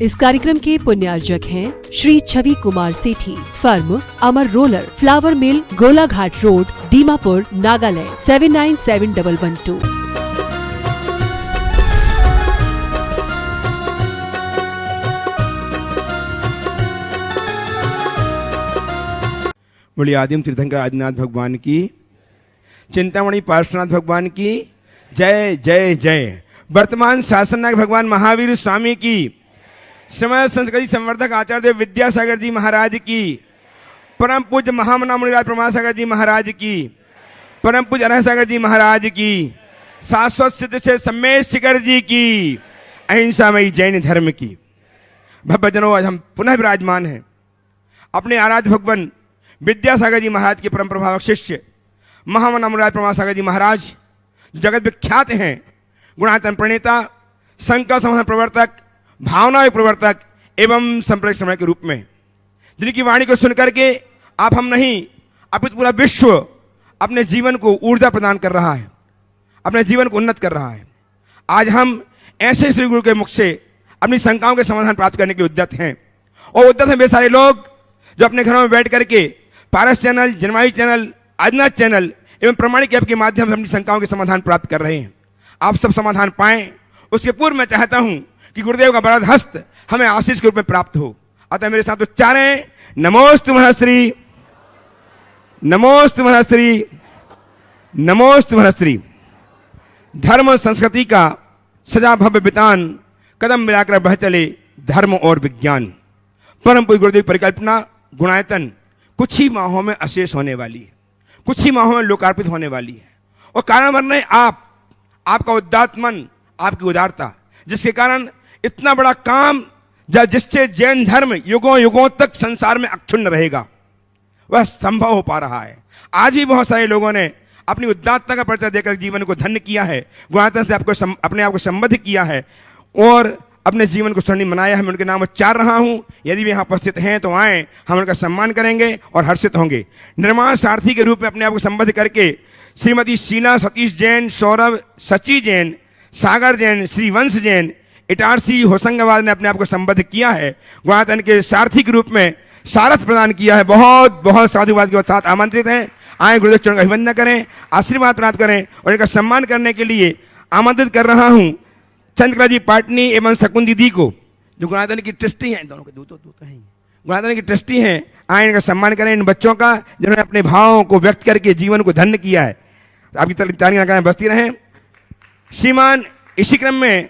इस कार्यक्रम के पुण्यार्जक हैं श्री छवि कुमार सेठी, फर्म अमर रोलर, फ्लावर मिल, गोलाघाट रोड, दीमापुर, नागालैंड 797112। बोलिए आदिम तीर्थंकर आदिनाथ भगवान की, चिंतामणि पार्श्वनाथ भगवान की जय जय जय। वर्तमान शासन नायक भगवान महावीर स्वामी की, समय संस्कृति संवर्धक आचार्य देव विद्यासागर जी महाराज की, परम पूज्य महामना मुनिराज प्रमासागर जी महाराज की, परम पूज्य अनंत सागर जी महाराज की, शाश्वत सिद्ध से सम्मेश शिखर जी की, अहिंसामयी जैन धर्म की। भव्यजनों, आज हम पुनः विराजमान हैं अपने आराध्य भगवान विद्यासागर जी महाराज के परम प्रभावक शिष्य महामना मुनिराज प्रमासागर जी महाराज, जो जगत विख्यात हैं गुणायतन प्रणेता, संकल्प समाधान प्रवर्तक, भावना प्रवर्तक एवं संप्रदाय समय के रूप में, जिनकी वाणी को सुनकर के आप हम नहीं अपितु पूरा विश्व अपने जीवन को ऊर्जा प्रदान कर रहा है, अपने जीवन को उन्नत कर रहा है। आज हम ऐसे श्री गुरु के मुख से अपनी शंकाओं के समाधान प्राप्त करने के लिए उद्यत हैं। और उद्यत हैं वे सारे लोग जो अपने घरों में बैठ करके पारस चैनल, जनवायु चैनल, आदिनाथ चैनल एवं प्रमाणिक ऐप के माध्यम से अपनी शंकाओं के समाधान प्राप्त कर रहे हैं। आप सब समाधान पाएं, उसके पूर्व मैं चाहता हूं कि गुरुदेव का बरद हस्त हमें आशीष के रूप में प्राप्त हो। अतः मेरे साथ उच्चारें, नमोस्तु महश्री, नमोस्तु महश्री, नमोस्तु महश्री। धर्म संस्कृति का सजा भव्य बितान, कदम मिलाकर बह चले धर्म और विज्ञान। परम पूज्य गुरुदेव परिकल्पना गुणायतन कुछ ही माहों में अशेष होने वाली है, कुछ ही माहों में लोकार्पित होने वाली है। और कारण बन रहे आपका उदात्त मन, आपकी उदारता, जिसके कारण इतना बड़ा काम जिससे जैन धर्म युगों युगों तक संसार में अक्षुण्ण रहेगा, वह संभव हो पा रहा है। आज ही बहुत सारे लोगों ने अपनी उदात्तता का परिचय देकर जीवन को धन्य किया है, गुणायतन से अपने आप को संबद्ध किया है और अपने जीवन को स्वर्णिम बनाया है। मैं उनके नाम उच्चार रहा हूं, यदि वे यहाँ उपस्थित हैं तो आए, हम उनका सम्मान करेंगे और हर्षित होंगे। निर्माण सारथी के रूप में अपने आप को संबद्ध करके श्रीमती शीला सतीश जैन, सौरभ सची जैन, सागर जैन, श्रीवंश जैन, इटारसी होशंगाबाद ने अपने आप को संबद्ध किया है। गुणायतन के सारथी के रूप में सारथ प्रदान किया है। बहुत बहुत साधुवाद के साथ आमंत्रित हैं, आए गुरुदेव चरण का अभिवंदन करें, आशीर्वाद प्राप्त करें। और इनका सम्मान करने के लिए आमंत्रित कर रहा हूं चंद्रकला जी पाटनी एवं शकुन दीदी को, जो गुणायतन की ट्रस्टी हैं, दोनों के दो तो हैं, गुणायतन की ट्रस्टी हैं। आए इनका सम्मान करें, इन बच्चों का जिन्होंने अपने भावों को व्यक्त करके जीवन को धन्य किया है। आपकी तालियां लगाएं, बजती रहें। श्रीमान, इसी क्रम में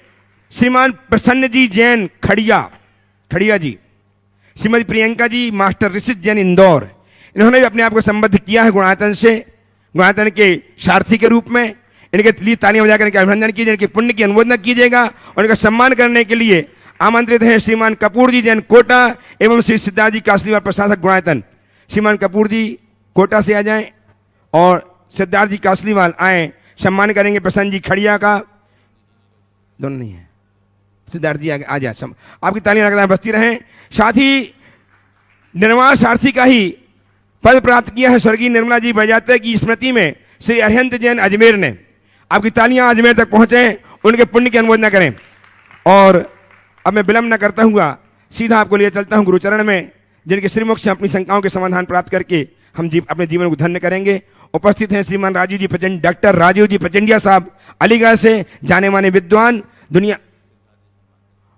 श्रीमान प्रसन्न जी जैन खड़िया जी, श्रीमती प्रियंका जी मास्टर ऋषित जैन इंदौर, इन्होंने भी अपने आप को संबद्ध किया है गुणायतन से, गुणायतन के सारथी के रूप में। इनके लिए तालियां बजाकर इनका अभिनंदन कीजिए, इनके पुण्य की अनुमोदना कीजिएगा। और इनका सम्मान करने के लिए आमंत्रित हैं श्रीमान कपूर जी जैन कोटा एवं श्री सिद्धार्थ जी कासलीवाल प्रशासक गुणायतन। श्रीमान कपूर जी कोटा से आ जाएं और सिद्धार्थ जी कासलीवाल आए, सम्मान करेंगे प्रसन्न जी खड़िया का, दोनों नहीं है, सिद्धार्थ जी आ जाए, आपकी तालियां लगातार बजती रहें। साथ ही निर्माण सारथी का ही पद प्राप्त किया है स्वर्गीय निर्मला जी बजाते की स्मृति में श्री अरिहंत जैन अजमेर ने। आपकी तालियां अजमेर तक पहुंचे, उनके पुण्य की अनुमोदना करें। और अब मैं विलंब न करता हुआ सीधा आपको लिए चलता हूं गुरुचरण में, जिनके श्रीमुख से अपनी शंकाओं के समाधान प्राप्त करके हम अपने जीवन को धन्य करेंगे। उपस्थित हैं श्रीमान राजीव जी प्रचंड, डॉक्टर राजीव जी प्रचंडिया साहब, अलीगढ़ से जाने माने विद्वान दुनिया।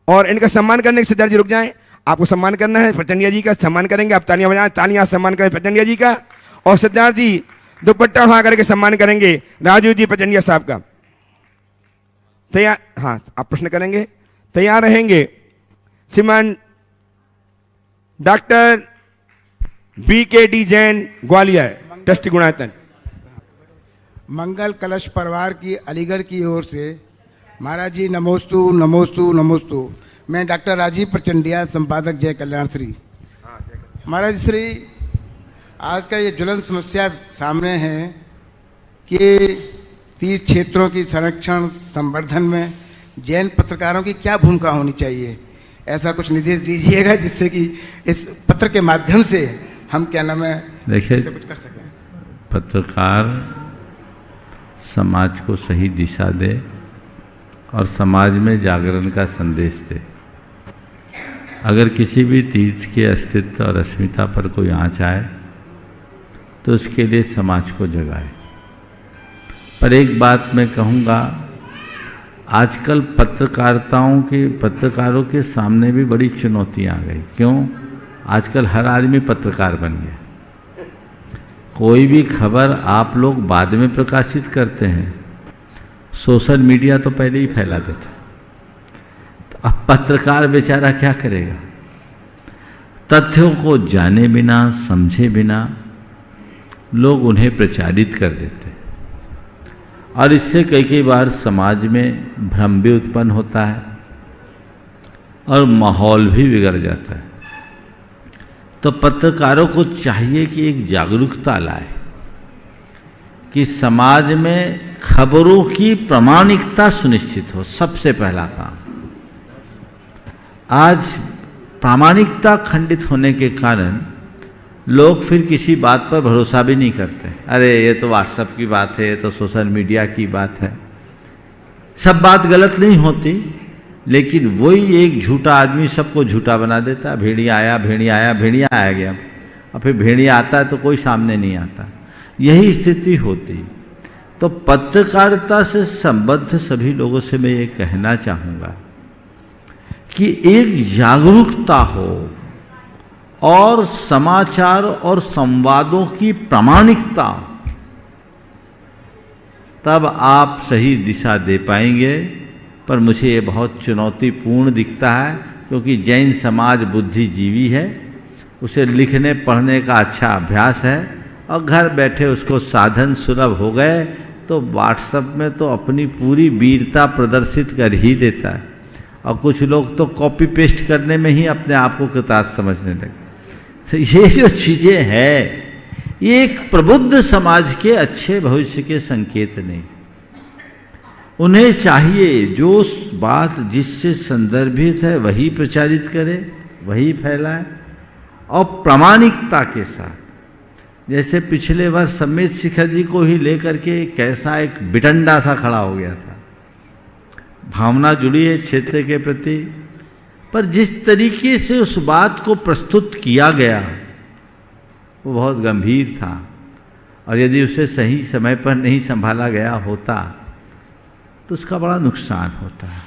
और इनका सम्मान करने के सिद्धार्थ जी रुक जाएं, आपको सम्मान करना है, प्रचंडिया जी का सम्मान करेंगे, आप तालियां बजाएं, तालियां सम्मान करें प्रचंडिया जी का। और सिद्धार्थ जी दुपट्टा उठा करके सम्मान करेंगे राजीव जी प्रचंडिया साहब का। तैयार? हाँ, आप प्रश्न करेंगे, तैयार रहेंगे। श्रीमान doctor BKD Jain Gwalior, trustee Gunayatan. मंगल कलश परिवार की अलीगढ़ की ओर से महाराज जी नमोस्तु नमोस्तु नमोस्तु। मैं डॉक्टर राजीव प्रचंडिया, संपादक जय कल्याण श्री। महाराज श्री, आज का ये ज्वलन समस्या सामने है कि तीर्थ क्षेत्रों की संरक्षण संवर्धन में जैन पत्रकारों की क्या भूमिका होनी चाहिए, ऐसा कुछ निर्देश दीजिएगा जिससे कि इस पत्र के माध्यम से हम क्या नाम है देखिए, कुछ कर सकें। पत्रकार समाज को सही दिशा दे और समाज में जागरण का संदेश दे। अगर किसी भी तीर्थ के अस्तित्व और अस्मिता पर कोई आँच आए तो उसके लिए समाज को जगाए। पर एक बात मैं कहूँगा, आजकल पत्रकारों के सामने भी बड़ी चुनौतियाँ आ गई। क्यों? आजकल हर आदमी पत्रकार बन गया। कोई भी खबर आप लोग बाद में प्रकाशित करते हैं, सोशल मीडिया तो पहले ही फैला देता। तो अब पत्रकार बेचारा क्या करेगा? तथ्यों को जाने बिना, समझे बिना लोग उन्हें प्रचारित कर देते हैं और इससे कई बार समाज में भ्रम भी उत्पन्न होता है और माहौल भी बिगड़ जाता है। तो पत्रकारों को चाहिए कि एक जागरूकता लाए कि समाज में खबरों की प्रामाणिकता सुनिश्चित हो। सबसे पहला काम। आज प्रामाणिकता खंडित होने के कारण लोग फिर किसी बात पर भरोसा भी नहीं करते। अरे ये तो व्हाट्सएप की बात है, ये तो सोशल मीडिया की बात है। सब बात गलत नहीं होती, लेकिन वही एक झूठा आदमी सबको झूठा बना देता। भेड़िया आया, भेड़िया आ गया, और फिर भेड़िया आता है तो कोई सामने नहीं आता। यही स्थिति होती। तो पत्रकारिता से संबद्ध सभी लोगों से मैं ये कहना चाहूँगा कि एक जागरूकता हो और समाचार और संवादों की प्रामाणिकता, तब आप सही दिशा दे पाएंगे। पर मुझे ये बहुत चुनौतीपूर्ण दिखता है, क्योंकि जैन समाज बुद्धिजीवी है, उसे लिखने पढ़ने का अच्छा अभ्यास है और घर बैठे उसको साधन सुलभ हो गए तो व्हाट्सएप में तो अपनी पूरी वीरता प्रदर्शित कर ही देता है। और कुछ लोग तो कॉपी पेस्ट करने में ही अपने आप को कृतार्थ समझने लगे। तो ये जो चीज़ें हैं, ये एक प्रबुद्ध समाज के अच्छे भविष्य के संकेत नहीं। उन्हें चाहिए जो बात जिससे संदर्भित है वही प्रचारित करे, वही फैलाए और प्रामाणिकता के साथ। जैसे पिछले वर्ष समेत शिखर जी को ही लेकर के कैसा एक बिटंडा सा खड़ा हो गया था। भावना जुड़ी है क्षेत्र के प्रति, पर जिस तरीके से उस बात को प्रस्तुत किया गया वो बहुत गंभीर था, और यदि उसे सही समय पर नहीं संभाला गया होता तो उसका बड़ा नुकसान होता है।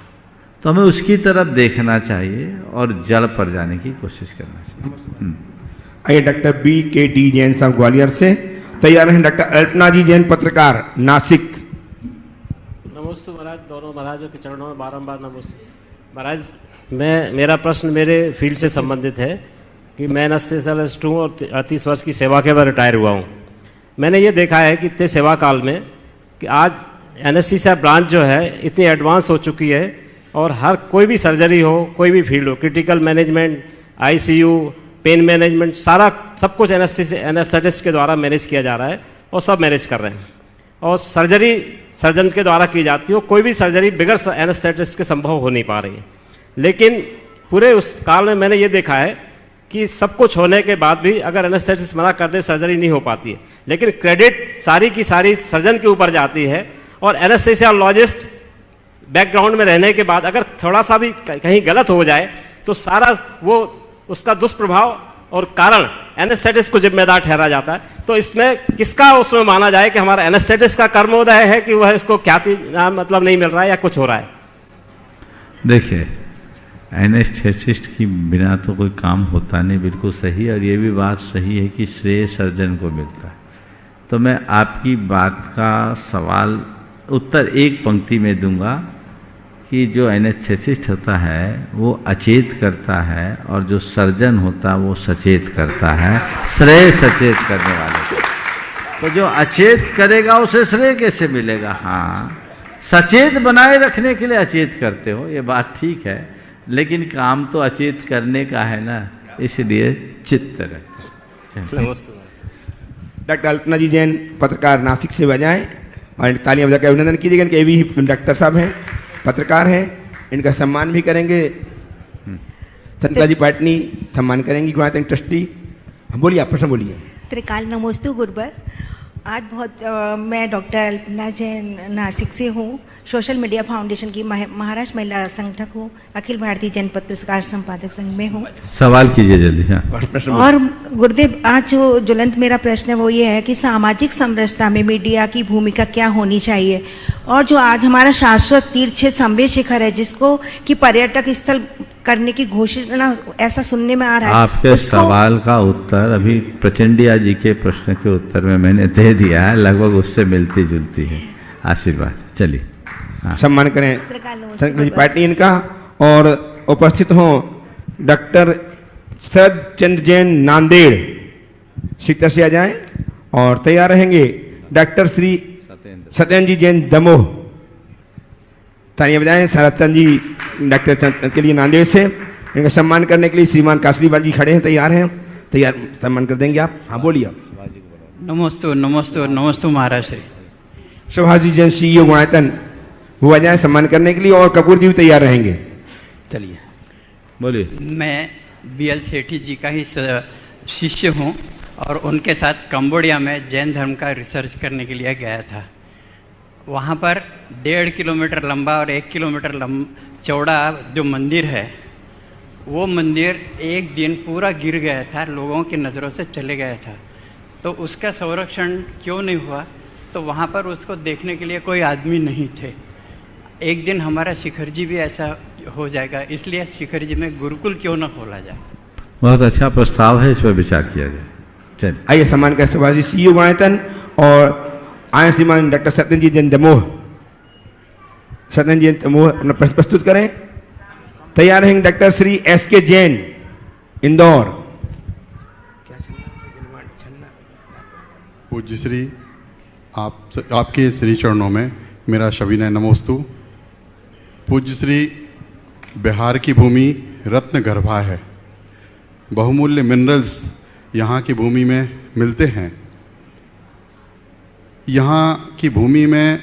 तो हमें उसकी तरफ देखना चाहिए और जड़ पर जाने की कोशिश करना चाहिए। आइए डॉक्टर BKD जैन साहब ग्वालियर से तैयार हैं। डॉक्टर अल्पना जी जैन, पत्रकार, नासिक। नमस्ते महाराज, दोनों महाराजों के चरणों में बारंबार नमस्ते। महाराज, मेरा प्रश्न मेरे फील्ड से संबंधित है कि मैं एनेस्थीसियोलॉजिस्ट हूँ और 38 वर्ष की सेवा के बाद रिटायर हुआ हूँ। मैंने ये देखा है कि इतने सेवा काल में कि आज एनेस्थीसिया ब्रांच जो है इतनी एडवांस हो चुकी है और हर कोई भी सर्जरी हो, कोई भी फील्ड हो, critical management, ICU, pain management, सब कुछ एनेस्थेटिस्ट के द्वारा मैनेज किया जा रहा है और सब मैनेज कर रहे हैं। और सर्जरी सर्जन के द्वारा की जाती है, कोई भी सर्जरी बिगर एनेस्थेटिस्ट के संभव हो नहीं पा रही है। लेकिन पूरे उस काल में मैंने ये देखा है कि सब कुछ होने के बाद भी अगर एनेस्थेटिस्ट मना कर दे, सर्जरी नहीं हो पाती है। लेकिन क्रेडिट सारी की सारी सर्जन के ऊपर जाती है और एनेस्थीसियोलॉजिस्ट बैकग्राउंड में रहने के बाद अगर थोड़ा सा भी कहीं गलत हो जाए तो सारा वो उसका दुष्प्रभाव और कारण एनेस्थेटिस्ट को जिम्मेदार ठहरा जाता है। तो इसमें किसका उसमें माना जाए कि हमारा एनेस्थेटिस्ट का कर्मोदय है कि वह इसको ख्याति मतलब नहीं मिल रहा है या कुछ हो रहा है? देखिए, एनेस्थेटिस्ट की बिना तो कोई काम होता नहीं, बिल्कुल सही। और ये भी बात सही है कि श्रेय सर्जन को मिलता है। तो मैं आपकी बात का सवाल उत्तर एक पंक्ति में दूंगा कि जो एनेस्थेटिस्ट होता है वो अचेत करता है और जो सर्जन होता है वो सचेत करता है, श्रेय सचेत करने वाले को। तो जो अचेत करेगा उसे श्रेय कैसे मिलेगा? हाँ, सचेत बनाए रखने के लिए अचेत करते हो, ये बात ठीक है, लेकिन काम तो अचेत करने का है ना, इसलिए चित्त रखो। डॉक्टर अल्पना जी जैन, पत्रकार, नासिक से बजाएं और तालियां बजा के अभिनंदन कीजिएगा। इनके भी डॉक्टर साहब हैं, पत्रकार हैं, इनका सम्मान भी करेंगे। चंद्रा जी पाटनी सम्मान करेंगी, गुवाहाटी ट्रस्टी। बोलिए, आप प्रश्न बोलिए। त्रिकाल नमोस्तु गुरुबर। आज मैं डॉक्टर अल्पना जैन नासिक से हूँ। सोशल मीडिया फाउंडेशन की महाराष्ट्र महिला संगठक हूँ। अखिल भारतीय जन पत्रकार संपादक संघ में हूँ। सवाल कीजिए जल्दी। हाँ। और गुरुदेव, आज जो ज्वलंत मेरा प्रश्न है वो ये है कि सामाजिक समरसता में मीडिया की भूमिका क्या होनी चाहिए, और जो आज हमारा शाश्वत तीर्थ संबे शिखर है जिसको कि पर्यटक स्थल करने की घोषणा ऐसा सुनने में आ रहा है। आपके सवाल का उत्तर अभी प्रचंडिया जी के प्रश्न के उत्तर में मैंने दे दिया है, लगभग उससे मिलती जुलती है। आशीर्वाद। चलिए। हाँ। सम्मान करें संकल्प पार्टी इनका, और उपस्थित हों डॉक्टर शरद चंद्र जैन नांदेड़, शीघ्र से आ जाएं, और तैयार रहेंगे डॉक्टर श्री सत्येंद्र जी जैन दमोह। तालियां बजाएं सत्येंद्र जी डॉक्टर चंद्र के लिए नांदेड़ से। इनका सम्मान करने के लिए श्रीमान कासरीवाल जी खड़े हैं, तैयार हैं, तैयार सम्मान कर देंगे आप। हाँ बोलिए आप। नमस्ते नमस्ते नमस्ते महाराज श्री। सुभाष जी जैन CEO गुणायतन वो आ जाए सम्मान करने के लिए, और कपूर जी भी तैयार रहेंगे। चलिए बोलिए। मैं BL सेठी जी का ही शिष्य हूँ और उनके साथ कंबोडिया में जैन धर्म का रिसर्च करने के लिए गया था। वहाँ पर 1.5 किलोमीटर लंबा और 1 किलोमीटर चौड़ा जो मंदिर है, वो मंदिर एक दिन पूरा गिर गया था, लोगों की नज़रों से चले गया था। तो उसका संरक्षण क्यों नहीं हुआ? तो वहाँ पर उसको देखने के लिए कोई आदमी नहीं थे। एक दिन हमारा शिखर जी भी ऐसा हो जाएगा, इसलिए शिखर जी में गुरुकुल क्यों न खोला जाए। बहुत अच्छा प्रस्ताव है, इस पर विचार किया जाए। चलिए आइए सम्मान करें सुभाष जी CEO गुणायतन, और आए श्रीमान डॉक्टर सत्येंद्र जी जैन दमोह। सत्येंद्र जी दमोह अपना प्रश्न प्रस्तुत करें। तैयार रहेंगे डॉक्टर श्री SK जैन इंदौर। पूज्य श्री, आपके श्री चरणों में मेरा सविनय नमोस्तु। पूज्य श्री, बिहार की भूमि रत्न गर्भा है, बहुमूल्य मिनरल्स यहाँ की भूमि में मिलते हैं। यहाँ की भूमि में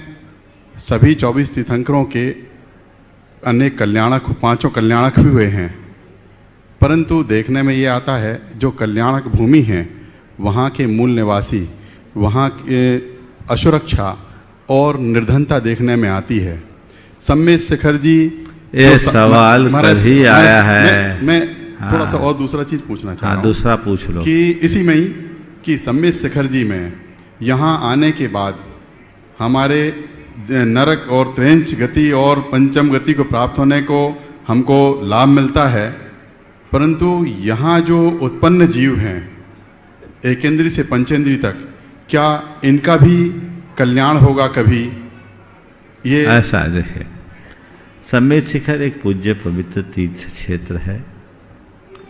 सभी 24 तीर्थंकरों के अनेक कल्याणक, 5 कल्याणक भी हुए हैं, परंतु देखने में ये आता है जो कल्याणक भूमि है वहाँ के मूल निवासी, वहाँ के असुरक्षा और निर्धनता देखने में आती है। सम्मेद शिखर जी, ये सवाल कभी आया है। मैं थोड़ा सा और दूसरा चीज पूछना चाह रहा हूँ। दूसरा पूछ लो। कि इसी में ही कि सम्मेद शिखर जी में यहाँ आने के बाद हमारे नरक और त्रेंच गति और पंचम गति को प्राप्त होने को हमको लाभ मिलता है, परंतु यहाँ जो उत्पन्न जीव हैं एकेंद्री से पंचेंद्री तक, क्या इनका भी कल्याण होगा कभी? ये ऐसा देखिए, सम्मेद शिखर एक पूज्य पवित्र तीर्थ क्षेत्र है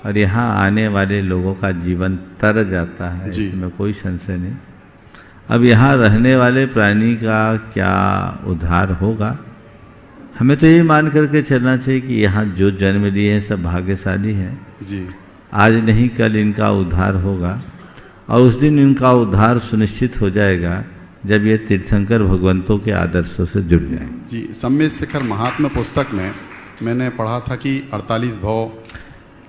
और यहाँ आने वाले लोगों का जीवन तर जाता है, इसमें कोई संशय नहीं। अब यहाँ रहने वाले प्राणी का क्या उद्धार होगा, हमें तो ये मान करके चलना चाहिए कि यहाँ जो जन्म लिए हैं सब भाग्यशाली हैं जी। आज नहीं कल इनका उद्धार होगा, और उस दिन इनका उद्धार सुनिश्चित हो जाएगा जब ये तीर्थंकर भगवंतों के आदर्शों से जुड़ जाए। जी, सम्मेद शिखर महात्मा पुस्तक में मैंने पढ़ा था कि 48 भव,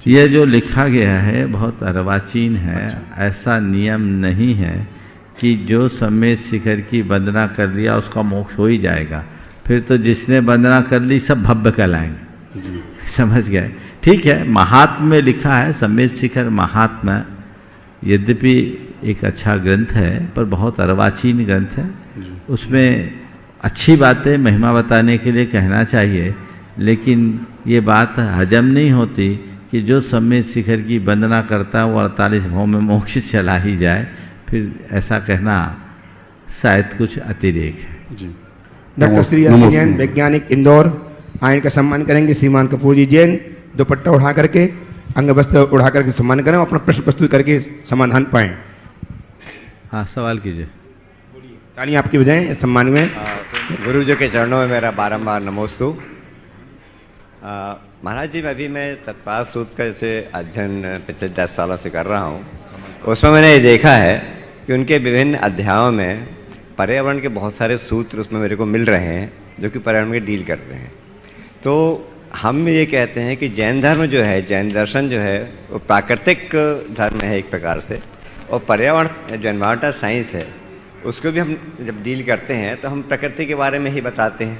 ये जो लिखा गया है बहुत अर्वाचीन है। अच्छा। ऐसा नियम नहीं है कि जो सम्मेद शिखर की वंदना कर लिया उसका मोक्ष हो ही जाएगा, फिर तो जिसने वंदना कर ली सब भव्य कहलाएंगे जी। समझ गए? ठीक है, महात्म्य में लिखा है सम्मेद शिखर महात्मा, यद्यपि एक अच्छा ग्रंथ है पर बहुत अर्वाचीन ग्रंथ है। उसमें अच्छी बातें महिमा बताने के लिए कहना चाहिए, लेकिन ये बात हजम नहीं होती कि जो सम्मेद शिखर की वंदना करता है वो 48 भव में मोक्ष चला ही जाए, फिर ऐसा कहना शायद कुछ अतिरेक है जी। डॉक्टर श्री SK जैन वैज्ञानिक इंदौर, आयन का सम्मान करेंगे श्रीमान कपूर जी जैन, दुपट्टा उठा करके अंग वस्त्र उठा करके सम्मान करें, अपना प्रश्न प्रस्तुत करके समाधान पाएं। हाँ, सवाल कीजिए। तालियां आपकी बजाएं सम्मान में। गुरु जी के चरणों में मेरा बारंबार नमोस्तु। महाराज जी, मैं तत्पाल सूत्र का जैसे अध्ययन पिछले 10 सालों से कर रहा हूँ, उसमें मैंने ये देखा है कि उनके विभिन्न अध्यायों में पर्यावरण के बहुत सारे सूत्र उसमें मेरे को मिल रहे हैं जो कि पर्यावरण के डील करते हैं। तो हम ये कहते हैं कि जैन धर्म जो है, जैन दर्शन जो है वो प्राकृतिक धर्म है एक प्रकार से, और पर्यावरण जो एनवायरमेंटल साइंस है उसको भी हम जब डील करते हैं तो हम प्रकृति के बारे में ही बताते हैं,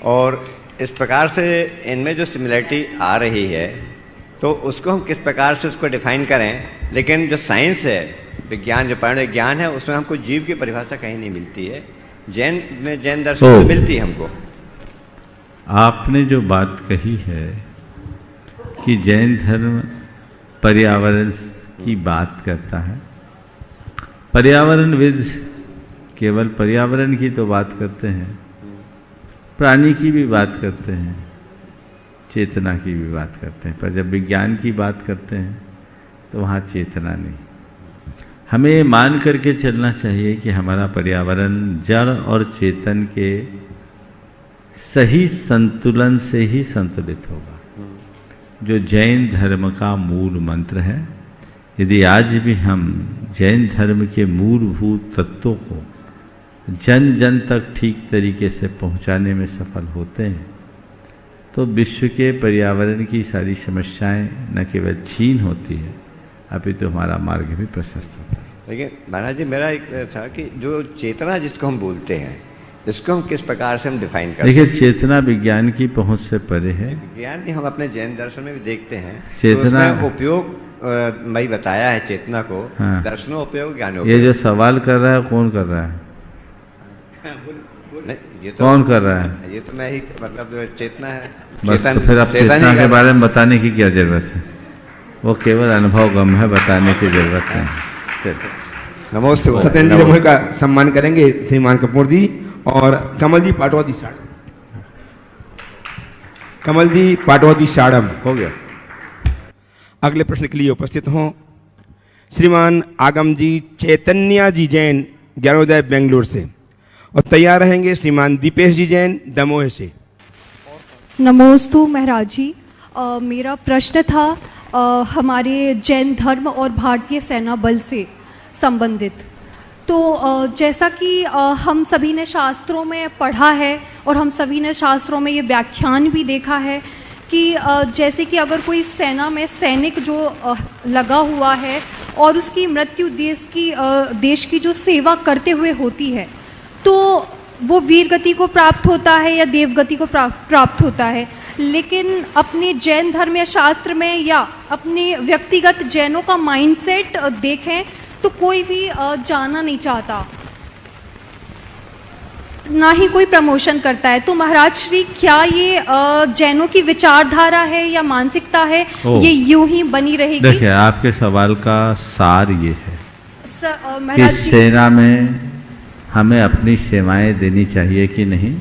और इस प्रकार से इनमें जो सिमिलरिटी आ रही है तो उसको हम किस प्रकार से उसको डिफाइन करें। लेकिन जो साइंस है, विज्ञान, जो प्राणी विज्ञान है, उसमें हमको जीव की परिभाषा कहीं नहीं मिलती है। जैन में, जैन दर्शन में मिलती है हमको। आपने जो बात कही है कि जैन धर्म पर्यावरण की बात करता है, पर्यावरणविद केवल पर्यावरण की तो बात करते हैं, प्राणी की भी बात करते हैं, चेतना की भी बात करते हैं, पर जब विज्ञान की बात करते हैं तो वहाँ चेतना नहीं। हमें ये मान करके चलना चाहिए कि हमारा पर्यावरण जड़ और चेतन के सही संतुलन से ही संतुलित होगा, जो जैन धर्म का मूल मंत्र है। यदि आज भी हम जैन धर्म के मूलभूत तत्वों को जन जन तक ठीक तरीके से पहुंचाने में सफल होते हैं तो विश्व के पर्यावरण की सारी समस्याएं न केवल छीन होती है, अभी तो हमारा मार्ग भी प्रशस्त होता है। लेकिन महाराज जी, मेरा एक था कि जो चेतना जिसको हम बोलते हैं, इसको हम किस प्रकार से हम डिफाइन करते हैं? देखिए, चेतना विज्ञान की पहुंच से परे है। विज्ञान भी हम अपने जैन दर्शन में भी देखते हैं, चेतना तो उपयोग मैं बताया है चेतना को। हाँ। दर्शनो उपयोग, ज्ञानो ये जो सवाल कर रहा है कौन कर रहा है? नहीं, ये तो कौन कर रहा है? ये तो मैं ही, मतलब चेतना है। बस तो फिर अब चेतना के बारे में बताने की क्या जरूरत है? वो केवल अनुभव गम है, बताने की जरूरत नहीं। नमस्ते। सत्येंद्र जी समूह का सम्मान करेंगे श्रीमान कपूर जी और कमल जी पाटवादी साड़म। कमल जी पाटवादी साड़म हो गया। अगले प्रश्न के लिए उपस्थित हों श्रीमान आगम जी चैतन्या जी जैन, ज्ञानोदय बेंगलुरु से, और तैयार रहेंगे श्रीमान दीपेश जी जैन, दमोह से। नमोस्तु महाराज जी। मेरा प्रश्न था हमारे जैन धर्म और भारतीय सेना बल से संबंधित। तो जैसा कि हम सभी ने शास्त्रों में पढ़ा है और हम सभी ने शास्त्रों में ये व्याख्यान भी देखा है कि जैसे कि अगर कोई सेना में सैनिक जो लगा हुआ है और उसकी मृत्यु देश की जो सेवा करते हुए होती है, तो वो वीर गति को प्राप्त होता है या देव गति को प्राप्त होता है। लेकिन अपने जैन धर्म या शास्त्र में या अपने व्यक्तिगत जैनों का माइंडसेट देखें तो कोई भी जाना नहीं चाहता, ना ही कोई प्रमोशन करता है। तो महाराज श्री, क्या ये जैनों की विचारधारा है या मानसिकता है, ये यूं ही बनी रहेगी? देखिए, आपके सवाल का सार ये है महाराज कि जी, सेना में हमें अपनी सेवाएं देनी चाहिए कि नहीं।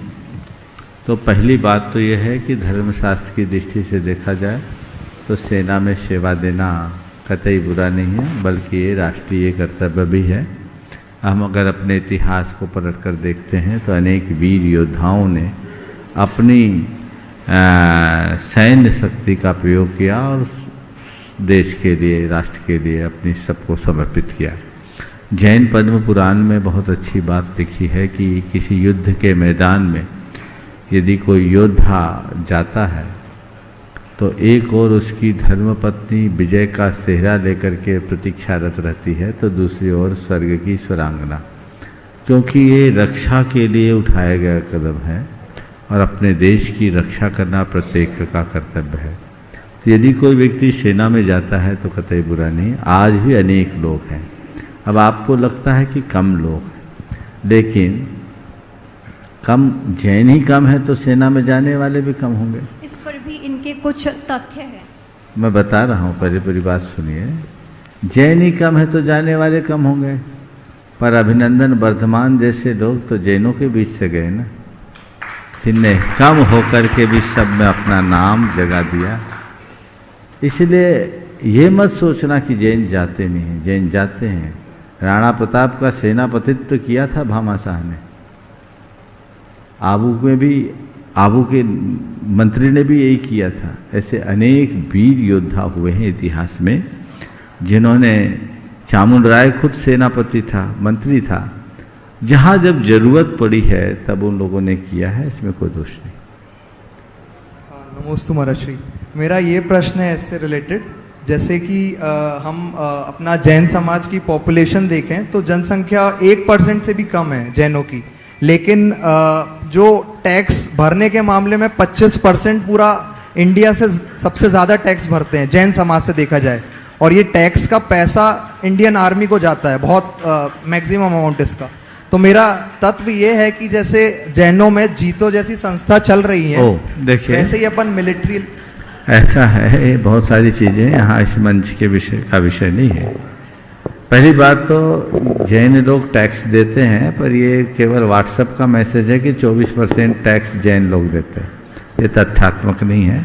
तो पहली बात तो यह है कि धर्मशास्त्र की दृष्टि से देखा जाए तो सेना में सेवा देना कतई बुरा नहीं है, बल्कि ये राष्ट्रीय कर्तव्य भी है। हम अगर अपने इतिहास को पलट कर देखते हैं तो अनेक वीर योद्धाओं ने अपनी सैन्य शक्ति का प्रयोग किया और देश के लिए, राष्ट्र के लिए अपनी सबको समर्पित किया। जैन पद्म पुराण में बहुत अच्छी बात लिखी है कि किसी युद्ध के मैदान में यदि कोई योद्धा जाता है तो एक और उसकी धर्मपत्नी विजय का सेहरा लेकर के प्रतीक्षारत रहती है, तो दूसरी ओर स्वर्ग की स्वरांगना, क्योंकि ये रक्षा के लिए उठाया गया कदम है और अपने देश की रक्षा करना प्रत्येक का कर्तव्य है। तो यदि कोई व्यक्ति सेना में जाता है तो कतई बुरा नहीं। आज भी अनेक लोग हैं। अब आपको लगता है कि कम लोग हैं, लेकिन कम जैन ही कम है तो सेना में जाने वाले भी कम होंगे। इस पर भी इनके कुछ तथ्य हैं। मैं बता रहा हूँ, पहले पूरी बात सुनिए। जैन ही कम है तो जाने वाले कम होंगे, पर अभिनंदन वर्धमान जैसे लोग तो जैनों के बीच से गए ना, जिनने कम होकर के भी सब में अपना नाम जगा दिया। इसलिए ये मत सोचना कि जैन जाते नहीं हैं, जैन जाते हैं। राणा प्रताप का सेनापतित्व किया था भामाशाह ने, आबू के मंत्री ने भी यही किया था। ऐसे अनेक वीर योद्धा हुए हैं इतिहास में जिन्होंने, चामुंड राय खुद सेनापति था, मंत्री था, जहाँ जब जरूरत पड़ी है तब उन लोगों ने किया है, इसमें कोई दोष नहीं। नमोस्तु महाराज श्री, मेरा ये प्रश्न है इससे रिलेटेड। जैसे कि हम अपना जैन समाज की पॉपुलेशन देखें तो जनसंख्या 1% से भी कम है जैनों की, लेकिन जो टैक्स भरने के मामले में 25% पूरा इंडिया से सबसे ज़्यादा टैक्स भरते हैं जैन समाज से देखा जाए, और ये टैक्स का पैसा इंडियन आर्मी को जाता है, बहुत मैक्सिमम अमाउंट इसका। तो मेरा तत्व ये है कि जैसे जैनों में जीतो जैसी संस्था चल रही है, देखिए वैसे ही अपन मिलिट्री, ऐसा है बहुत सारी चीज़ें यहाँ इस मंच के विषय नहीं है। पहली बात तो जैन लोग टैक्स देते हैं, पर ये केवल व्हाट्सएप का मैसेज है कि 24% टैक्स जैन लोग देते हैं, ये तथ्यात्मक नहीं है।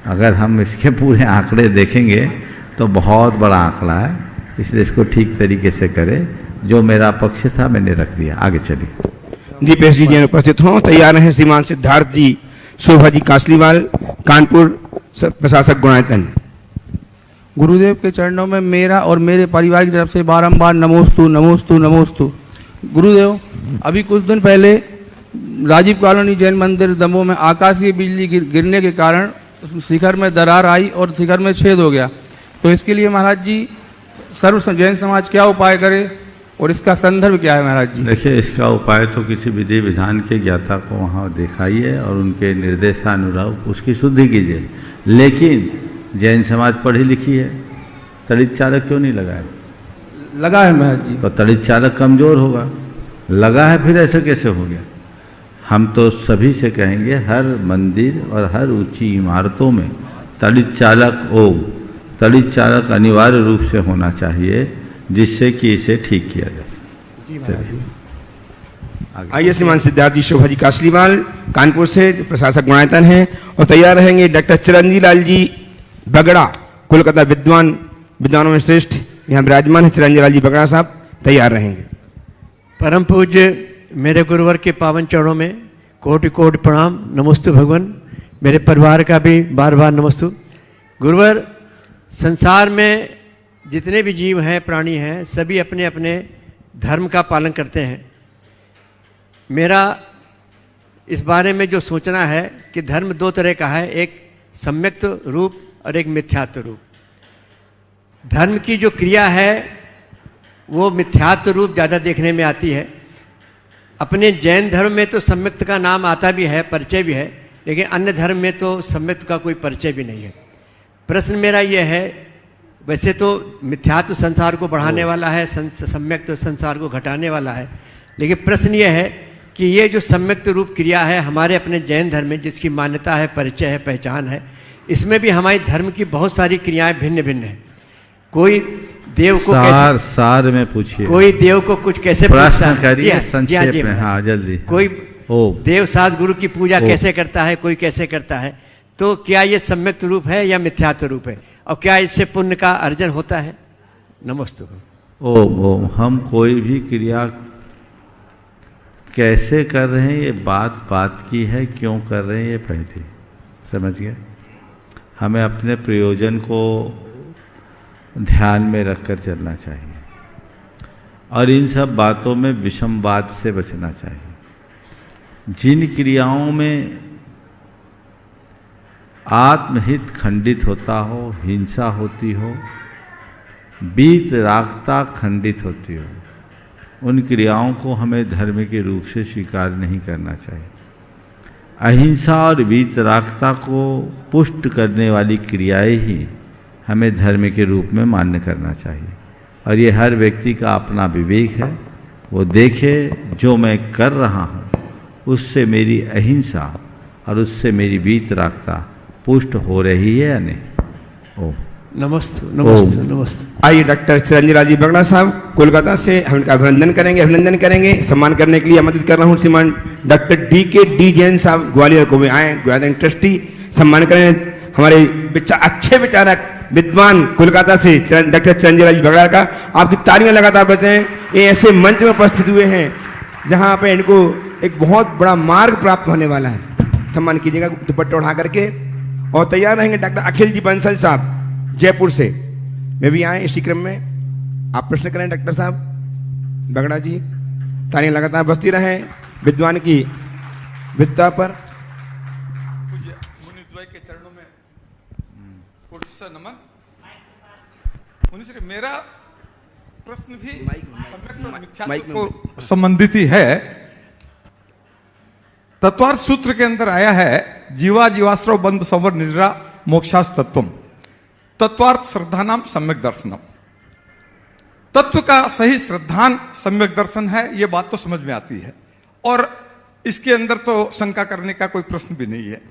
अगर हम इसके पूरे आंकड़े देखेंगे तो बहुत बड़ा आंकड़ा है, इसलिए इसको ठीक तरीके से करें। जो मेरा पक्ष था मैंने रख दिया, आगे चलिए। दीपेश जी जैन उपस्थित हों, तैयार हैं श्रीमान सिद्धार्थ जी, शोभा जी कासलीवाल, कानपुर प्रशासक गुणायतन। गुरुदेव के चरणों में मेरा और मेरे परिवार की तरफ से बारंबार नमोस्तु नमोस्तु नमोस्तु। गुरुदेव, अभी कुछ दिन पहले राजीव कॉलोनी जैन मंदिर दमोह में आकाशीय बिजली गिरने के कारण शिखर में दरार आई और शिखर में छेद हो गया। तो इसके लिए महाराज जी सर्व जैन समाज क्या उपाय करे और इसका संदर्भ क्या है महाराज जी? देखिए, इसका उपाय तो किसी विधि विधान के ज्ञाता को वहाँ दिखाइए और उनके निर्देशानुरूप उसकी शुद्धि कीजिए। लेकिन जैन समाज पढ़ी लिखी है, तड़ित चालक क्यों नहीं लगाए? लगा है महाराज जी। तो तड़ित चालक कमजोर होगा, लगा है फिर ऐसे कैसे हो गया? हम तो सभी से कहेंगे हर मंदिर और हर ऊंची इमारतों में तड़ित चालक अनिवार्य रूप से होना चाहिए, जिससे कि इसे ठीक किया जाए। आइए श्रीमान सिद्धार्थ जी शोभा जी कासलीवाल, कानपुर से प्रशासक गुणायतन हैं, और तैयार रहेंगे डॉक्टर चिरंजी लाल जी बगड़ा, कोलकाता विद्वानों में श्रेष्ठ, यहाँ विराजमान है चिरंजी लाल जी बगड़ा साहब, तैयार रहेंगे। परम पूज्य मेरे गुरुवर के पावन चरणों में कोटि कोटि प्रणाम, नमोस्तु भगवान। मेरे परिवार का भी बार बार नमोस्तु। गुरुवर, संसार में जितने भी जीव हैं, प्राणी हैं, सभी अपने अपने धर्म का पालन करते हैं। मेरा इस बारे में जो सोचना है कि धर्म दो तरह का है, एक सम्यक्त रूप और एक मिथ्यात्व रूप। धर्म की जो क्रिया है वो मिथ्यात्व रूप ज़्यादा देखने में आती है। अपने जैन धर्म में तो सम्यक्त का नाम आता भी है, परिचय भी है, लेकिन अन्य धर्म में तो सम्यक्त का कोई परिचय भी नहीं है। प्रश्न मेरा ये है, वैसे तो मिथ्यात्व संसार को बढ़ाने वाला है, सम्यक्त संसार को घटाने वाला है, लेकिन प्रश्न ये है कि ये जो सम्यक्त रूप क्रिया है हमारे अपने जैन धर्म में, जिसकी मान्यता है, परिचय है, पहचान है, इसमें भी हमारे धर्म की बहुत सारी क्रियाएं भिन्न भिन्न है। कोई देव को कैसे, सार में पूछिए, कोई देव को कुछ कैसे प्रश्न करिए संक्षेप में, हाँ जल्दी। कोई देव सास गुरु की पूजा कैसे करता है, कोई कैसे करता है, तो क्या ये सम्यक्त रूप है या मिथ्यात्व रूप है, और क्या इससे पुण्य का अर्जन होता है? नमस्ते। ओम हम कोई भी क्रिया कैसे कर रहे हैं ये बात की है, क्यों कर रहे हैं ये पहले समझ गए। हमें अपने प्रयोजन को ध्यान में रखकर चलना चाहिए और इन सब बातों में विषमवाद से बचना चाहिए। जिन क्रियाओं में आत्महित खंडित होता हो, हिंसा होती हो, वीतरागता खंडित होती हो, उन क्रियाओं को हमें धर्म के रूप से स्वीकार नहीं करना चाहिए। अहिंसा और वीतरागता को पुष्ट करने वाली क्रियाएं ही हमें धर्म के रूप में मान्य करना चाहिए। और ये हर व्यक्ति का अपना विवेक है, वो देखे जो मैं कर रहा हूँ उससे मेरी अहिंसा और उससे मेरी वीतरागता पुष्ट हो रही है या नहीं। नमस्ते नमस्ते नमस्ते। आइए डॉक्टर चिरंजी लाल जी बगड़ा साहब कोलकाता से, हम इनका अभिनंदन करेंगे। सम्मान करने के लिए आमंत्रित कर रहा हूँ श्रीमान डॉक्टर डी जैन साहब ग्वालियर को भी आए, ग्वालियर ट्रस्टी। सम्मान करें हमारे अच्छे विचारक विद्वान कोलकाता से डॉक्टर चिरंजी लाल जी बगड़ा का। आपकी तालियां लगातार बजते हैं। ये ऐसे मंच में उपस्थित हुए हैं जहाँ पे इनको एक बहुत बड़ा मार्ग प्राप्त होने वाला है। सम्मान कीजिएगा दुपट्टा उठा करके। और तैयार रहेंगे डॉक्टर अखिल जी बंसल साहब जयपुर से, वे भी आए इसी क्रम में। आप प्रश्न करें डॉक्टर साहब बगड़ा जी। तालियां लगातार बजती रहें विद्वान की विद्वता पर। के चरणों में नमन। मुनिश्री, मेरा प्रश्न भी सम्यक और मिथ्यात्व को संबंधित ही है। तत्वार्थ सूत्र के अंदर आया है, जीवा जीवाश्रव बंध संवर निद्रा मोक्षास तत्वम, तत्वार्थ श्रद्धानाम सम्यक दर्शनम। तत्व का सही श्रद्धान सम्यक दर्शन है, ये बात तो समझ में आती है और इसके अंदर तो शंका करने का कोई प्रश्न भी नहीं है।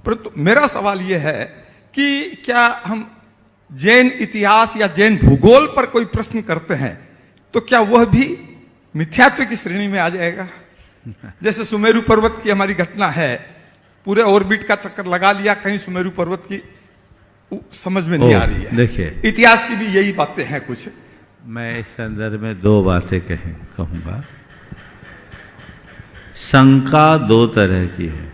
परंतु मेरा सवाल यह है कि क्या हम जैन इतिहास या जैन भूगोल पर कोई प्रश्न करते हैं तो क्या वह भी मिथ्यात्व की श्रेणी में आ जाएगा? जैसे सुमेरु पर्वत की हमारी घटना है, पूरे ऑर्बिट का चक्कर लगा लिया, कहीं सुमेरु पर्वत की समझ में नहीं आ रही है। देखिए, इतिहास की भी यही बातें हैं कुछ। मैं इस संदर्भ में दो बातें कहूंगा। शंका दो तरह की है,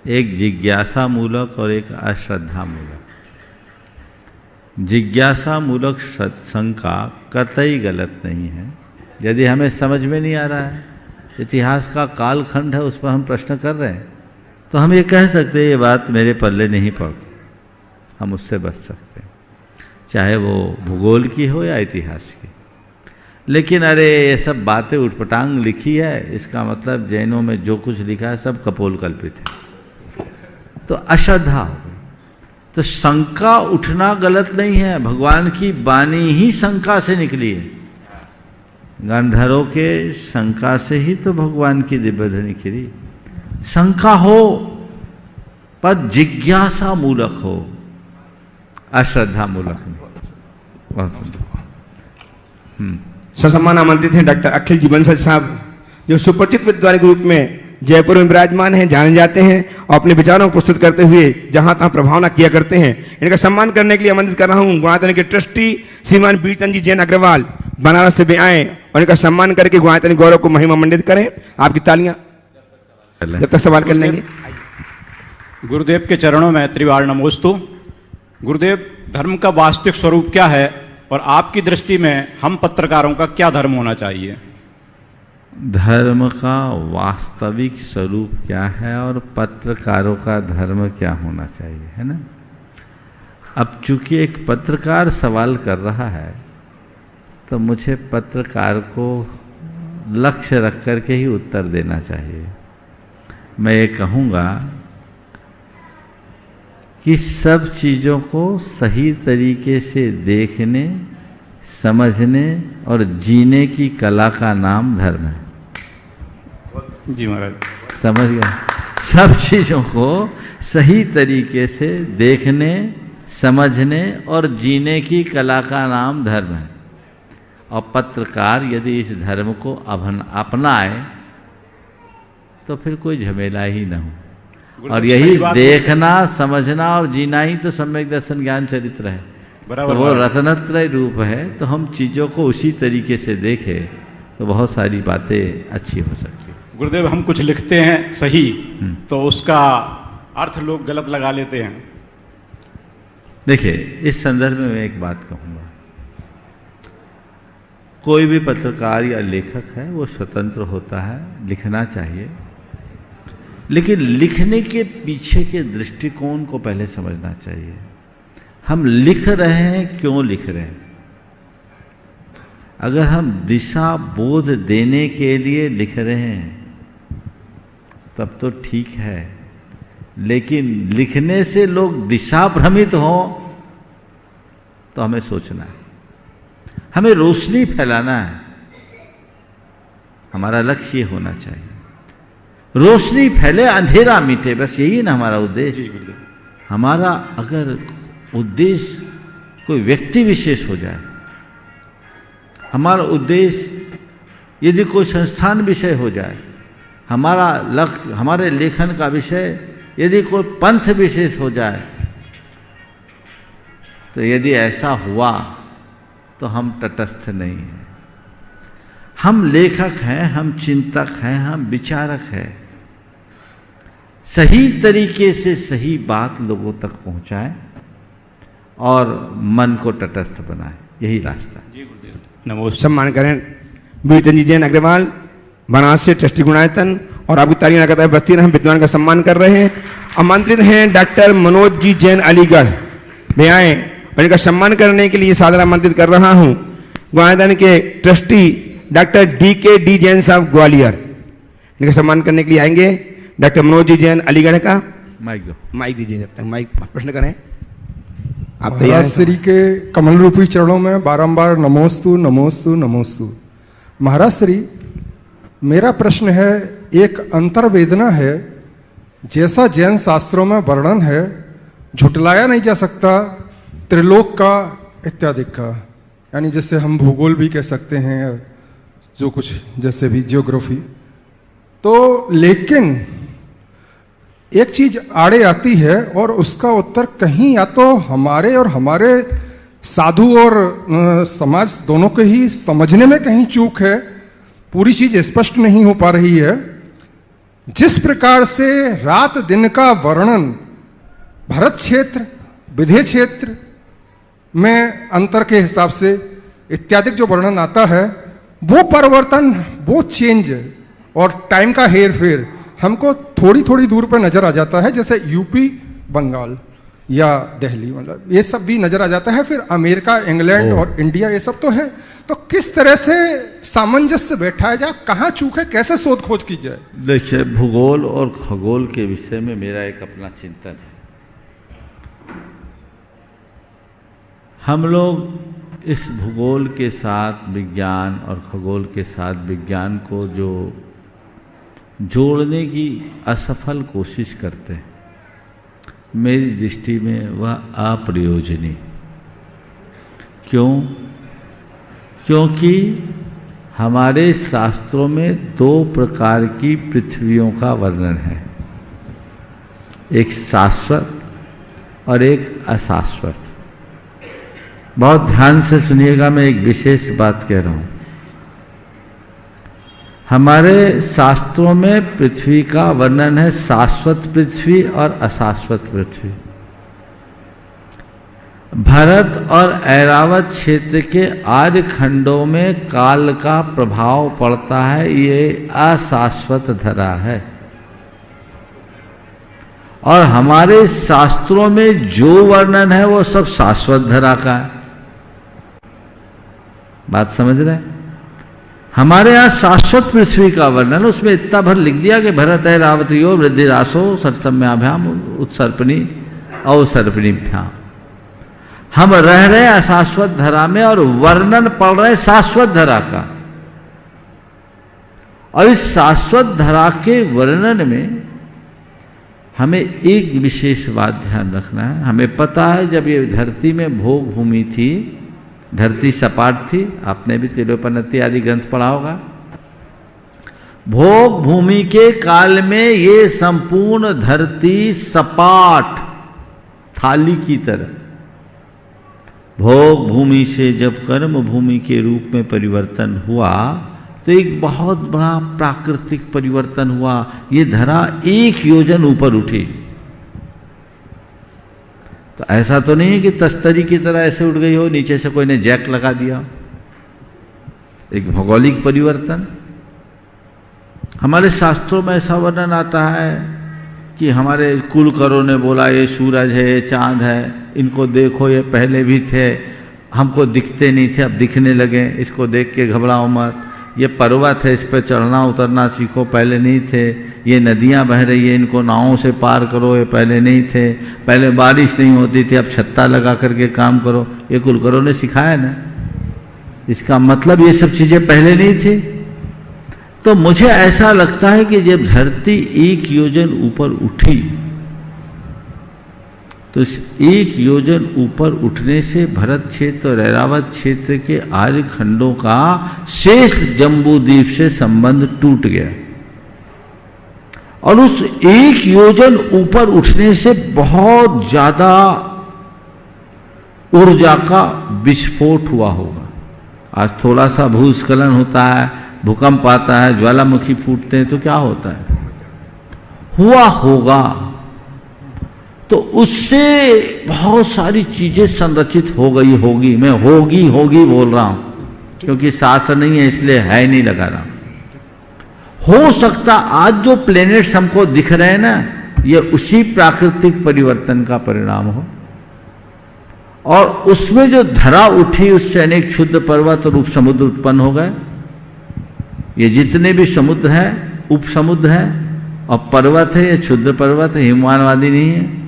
एक जिज्ञासा मूलक और एक अश्रद्धा मूलक। जिज्ञासा मूलक शंका कतई गलत नहीं है। यदि हमें समझ में नहीं आ रहा है, इतिहास का कालखंड है, उस पर हम प्रश्न कर रहे हैं, तो हम ये कह सकते हैं ये बात मेरे पल्ले नहीं पड़ती, हम उससे बच सकते हैं, चाहे वो भूगोल की हो या इतिहास की। लेकिन अरे ये सब बातें उठपटांग लिखी है, इसका मतलब जैनों में जो कुछ लिखा है सब कपोल कल्पित है, तो अश्रद्धा हो गई। तो शंका उठना गलत नहीं है, भगवान की वाणी ही शंका से निकली है। गंधर्वों के शंका से ही तो भगवान की दिव्य ध्वनि निकली। शंका हो पर जिज्ञासा मूलक हो, अश्रद्धा मूलक नहीं। ससम्मान आमंत्रित हैं डॉक्टर अखिल जी बंसल साहब, जो सुपरिचित विद्वान के रूप में जयपुर में विराजमान हैं, जाने जाते हैं और अपने विचारों को प्रस्तुत करते हुए जहां तहां प्रभावना किया करते हैं। इनका सम्मान करने के लिए आमंत्रित कर रहा हूं गुणायतन के ट्रस्टी श्रीमान बीरचंद जी जैन अग्रवाल, बनारस से भी आए और इनका सम्मान करके गुणायतन गौरव को महिमा मंडित करें। आपकी तालियां जब तक सवाल कर लेंगे। गुरुदेव के चरणों में त्रिवार नमोस्तु। गुरुदेव, धर्म का वास्तविक स्वरूप क्या है और आपकी दृष्टि में हम पत्रकारों का क्या धर्म होना चाहिए? धर्म का वास्तविक स्वरूप क्या है और पत्रकारों का धर्म क्या होना चाहिए, है ना। अब चूंकि एक पत्रकार सवाल कर रहा है तो मुझे पत्रकार को लक्ष्य रख कर के ही उत्तर देना चाहिए। मैं ये कहूँगा कि सब चीज़ों को सही तरीके से देखने, समझने और जीने की कला का नाम धर्म है। जी महाराज, समझ गए। सब चीज़ों को सही तरीके से देखने, समझने और जीने की कला का नाम धर्म है। और पत्रकार यदि इस धर्म को अपनाए तो फिर कोई झमेला ही ना हो। और यही देखना, समझना और जीना ही तो सम्यक दर्शन ज्ञान चरित्र है। तो वो रत्नत्रय रूप है, तो हम चीज़ों को उसी तरीके से देखें तो बहुत सारी बातें अच्छी हो सकती है। गुरुदेव, हम कुछ लिखते हैं सही तो उसका अर्थ लोग गलत लगा लेते हैं। देखिए, इस संदर्भ में मैं एक बात कहूँगा, कोई भी पत्रकार या लेखक है वो स्वतंत्र होता है, लिखना चाहिए, लेकिन लिखने के पीछे के दृष्टिकोण को पहले समझना चाहिए। हम लिख रहे हैं, क्यों लिख रहे हैं? अगर हम दिशा बोध देने के लिए लिख रहे हैं तब तो ठीक है, लेकिन लिखने से लोग दिशा भ्रमित हों तो हमें सोचना है। हमें रोशनी फैलाना है, हमारा लक्ष्य ये होना चाहिए। रोशनी फैले, अंधेरा मिटे, बस यही है ना हमारा उद्देश्य। हमारा अगर उद्देश्य कोई व्यक्ति विशेष हो जाए, हमारा उद्देश्य यदि कोई संस्थान विषय हो जाए, हमारा लक्ष्य, हमारे लेखन का विषय यदि कोई पंथ विशेष हो जाए, तो यदि ऐसा हुआ तो हम तटस्थ नहीं हैं। हम लेखक हैं, हम चिंतक हैं, हम विचारक हैं। सही तरीके से सही बात लोगों तक पहुंचाएं और मन को तटस्थ बनाएं, यही रास्ता। जी गुरुदेव, नमस्कार। सम्मान करें बीरचंद जी जैन अग्रवाल, बनारस से ट्रस्टी गुणायतन, और आपकी तालियां लगातार बजती रहे। हम विद्वान का सम्मान कर रहे हैं। आमंत्रित हैं डॉक्टर मनोज जी जैन अलीगढ़, वे आए और इनका सम्मान करने के लिए सादर आमंत्रित कर रहा हूं ग्वालियर के ट्रस्टी डॉक्टर डी जैन साहब ग्वालियर। इनका सम्मान करने के लिए आएंगे डॉक्टर मनोज जी जैन अलीगढ़ का। माइक दो, माइक दीजिए, जब तक माइक प्रश्न करें आप। महाराज श्री के कमल रूपी चरणों में बारंबार नमोस्तु नमोस्तु नमोस्तु। महाराज श्री, मेरा प्रश्न है, एक अंतर्वेदना है, जैसा जैन शास्त्रों में वर्णन है झुटलाया नहीं जा सकता, त्रिलोक का इत्यादि का, यानी जैसे हम भूगोल भी कह सकते हैं, जो कुछ जैसे भी जियोग्राफी, तो लेकिन एक चीज आड़े आती है और उसका उत्तर कहीं या तो हमारे और हमारे साधु और समाज दोनों के ही समझने में कहीं चूक है, पूरी चीज स्पष्ट नहीं हो पा रही है। जिस प्रकार से रात दिन का वर्णन भरत क्षेत्र विधेय क्षेत्र में अंतर के हिसाब से इत्यादि जो वर्णन आता है, वो परिवर्तन, वो चेंज और टाइम का हेर फेर हमको थोड़ी थोड़ी दूर पर नजर आ जाता है, जैसे यूपी बंगाल या दिल्ली, मतलब ये सब भी नजर आ जाता है। फिर अमेरिका, इंग्लैंड और इंडिया, ये सब तो है। तो किस तरह से सामंजस्य बैठाया जाए, कहाँ चूक है, कैसे शोध खोज की जाए? देखिए, भूगोल और खगोल के विषय में मेरा एक अपना चिंतन है। हम लोग इस भूगोल के साथ विज्ञान और खगोल के साथ विज्ञान को जो जोड़ने की असफल कोशिश करते हैं, मेरी दृष्टि में वह अप्रयोजनीय। क्यों? क्योंकि हमारे शास्त्रों में दो प्रकार की पृथ्वियों का वर्णन है, एक शाश्वत और एक अशाश्वत। बहुत ध्यान से सुनिएगा, मैं एक विशेष बात कह रहा हूं। हमारे शास्त्रों में पृथ्वी का वर्णन है शाश्वत पृथ्वी और अशाश्वत पृथ्वी। भारत और ऐरावत क्षेत्र के आर्य खंडों में काल का प्रभाव पड़ता है, ये अशाश्वत धरा है। और हमारे शास्त्रों में जो वर्णन है वो सब शाश्वत धरा का है। बात समझ रहे हैं? हमारे यहाँ शाश्वत पृथ्वी का वर्णन, उसमें इतना भर लिख दिया कि भरत ऐरावतियो वृद्धिरासो सत्सम्याभ्याम उत्सर्पणी अवसर्पणीभ्याम। हम रह रहे अशाश्वत धरा में और वर्णन पढ़ रहे शाश्वत धरा का। और इस शाश्वत धरा के वर्णन में हमें एक विशेष बात ध्यान रखना है। हमें पता है जब ये धरती में भोग भूमि थी, धरती सपाट थी, आपने भी तिलोपनिषद आदि ग्रंथ पढ़ा होगा। भोग भूमि के काल में ये संपूर्ण धरती सपाट थाली की तरह, भोग भूमि से जब कर्म भूमि के रूप में परिवर्तन हुआ तो एक बहुत बड़ा प्राकृतिक परिवर्तन हुआ। ये धरा 1 योजन ऊपर उठी। तो ऐसा तो नहीं है कि तस्तरी की तरह ऐसे उठ गई हो, नीचे से कोई ने जैक लगा दिया। एक भौगोलिक परिवर्तन। हमारे शास्त्रों में ऐसा वर्णन आता है कि हमारे कुलकरों ने बोला ये सूरज है, ये चांद है, इनको देखो, ये पहले भी थे, हमको दिखते नहीं थे, अब दिखने लगे, इसको देख के घबराओ मत। ये पर्वत है, इस पर चढ़ना उतरना सीखो, पहले नहीं थे। ये नदियां बह रही है, इनको नावों से पार करो, ये पहले नहीं थे। पहले बारिश नहीं होती थी, अब छत्ता लगा करके काम करो। ये कुलकरों ने सिखाया ना। इसका मतलब ये सब चीजें पहले नहीं थी। तो मुझे ऐसा लगता है कि जब धरती 1 योजन ऊपर उठी तो इस 1 योजन ऊपर उठने से भरत क्षेत्र और ऐरावत क्षेत्र के आर्य खंडों का शेष जम्बूद्वीप से संबंध टूट गया। और उस 1 योजन ऊपर उठने से बहुत ज्यादा ऊर्जा का विस्फोट हुआ होगा। आज थोड़ा सा भूस्खलन होता है, भूकंप आता है, ज्वालामुखी फूटते हैं, तो क्या होता है? हुआ होगा। तो उससे बहुत सारी चीजें संरचित हो गई होगी। मैं होगी होगी बोल रहा हूं क्योंकि शास्त्र नहीं है, इसलिए है नहीं लगा रहा। हो सकता आज जो प्लेनेट्स हमको दिख रहे हैं ना, ये उसी प्राकृतिक परिवर्तन का परिणाम हो। और उसमें जो धरा उठी उससे अनेक क्षुद्र पर्वत और उपसमुद्र उत्पन्न हो गए। ये जितने भी समुद्र हैं उपसमुद्र हैं और पर्वत है, ये क्षुद्र पर्वत है, हिमवानवादी नहीं है।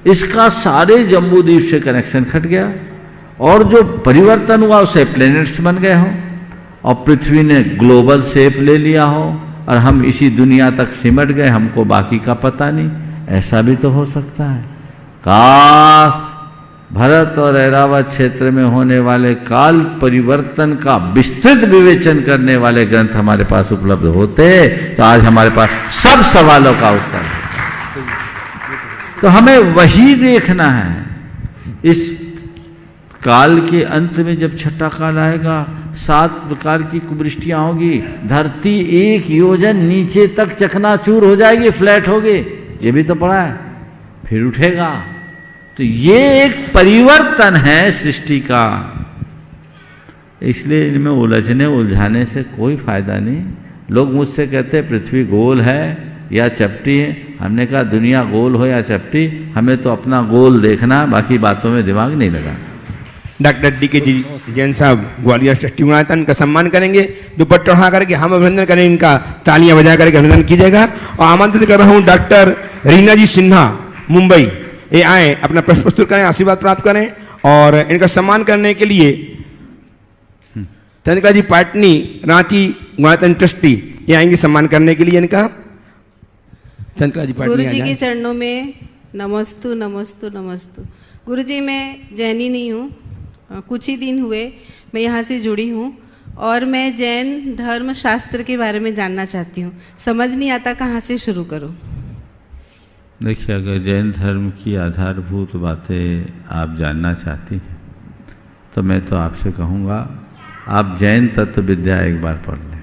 इसका सारे जम्बू द्वीप से कनेक्शन कट गया और जो परिवर्तन हुआ उससे प्लैनेट्स बन गए हो और पृथ्वी ने ग्लोबल शेप ले लिया हो और हम इसी दुनिया तक सिमट गए, हमको बाकी का पता नहीं। ऐसा भी तो हो सकता है। काश भरत और ऐरावत क्षेत्र में होने वाले काल परिवर्तन का विस्तृत विवेचन करने वाले ग्रंथ हमारे पास उपलब्ध होते तो आज हमारे पास सब सवालों का उत्तर है। तो हमें वही देखना है। इस काल के अंत में जब छठा काल आएगा 7 प्रकार की कुवृष्टियां होगी, धरती 1 योजन नीचे तक चकनाचूर हो जाएगी, फ्लैट होगी। ये भी तो पड़ा है, फिर उठेगा। तो ये एक परिवर्तन है सृष्टि का, इसलिए इनमें उलझने उलझाने से कोई फायदा नहीं। लोग मुझसे कहते हैं पृथ्वी गोल है या चपटी है। हमने कहा दुनिया गोल हो या चपटी, हमें तो अपना गोल देखना, बाकी बातों में दिमाग नहीं लगा। Doctor DK. जैन साहब ग्वालियर ट्रस्टी गुणायतन का सम्मान करेंगे। दुपट्टा उठा करके हम अभिनंदन करें, इनका तालियां बजा करके अभिनंदन कीजिएगा। और आमंत्रित कर रहा हूं डॉक्टर रीना जी सिन्हा मुंबई, ये आए अपना प्रश्न प्रस्तुत करें, आशीर्वाद प्राप्त करें। और इनका सम्मान करने के लिए चंद्रिका जी पाटनी रांची गुणायतन ट्रस्टी ये आएंगे सम्मान करने के लिए इनका। चंद्रिका जी पाटनी गुरु जी के चरणों में नमस्तु नमस्तु नमस्तु। गुरु जी मैं जैनी नहीं हूँ, कुछ ही दिन हुए मैं यहाँ से जुड़ी हूँ और मैं जैन धर्म शास्त्र के बारे में जानना चाहती हूँ। समझ नहीं आता कहाँ से शुरू करूँ। देखिए, अगर जैन धर्म की आधारभूत बातें आप जानना चाहती हैं तो मैं तो आपसे कहूँगा आप जैन तत्व विद्या एक बार पढ़ लें,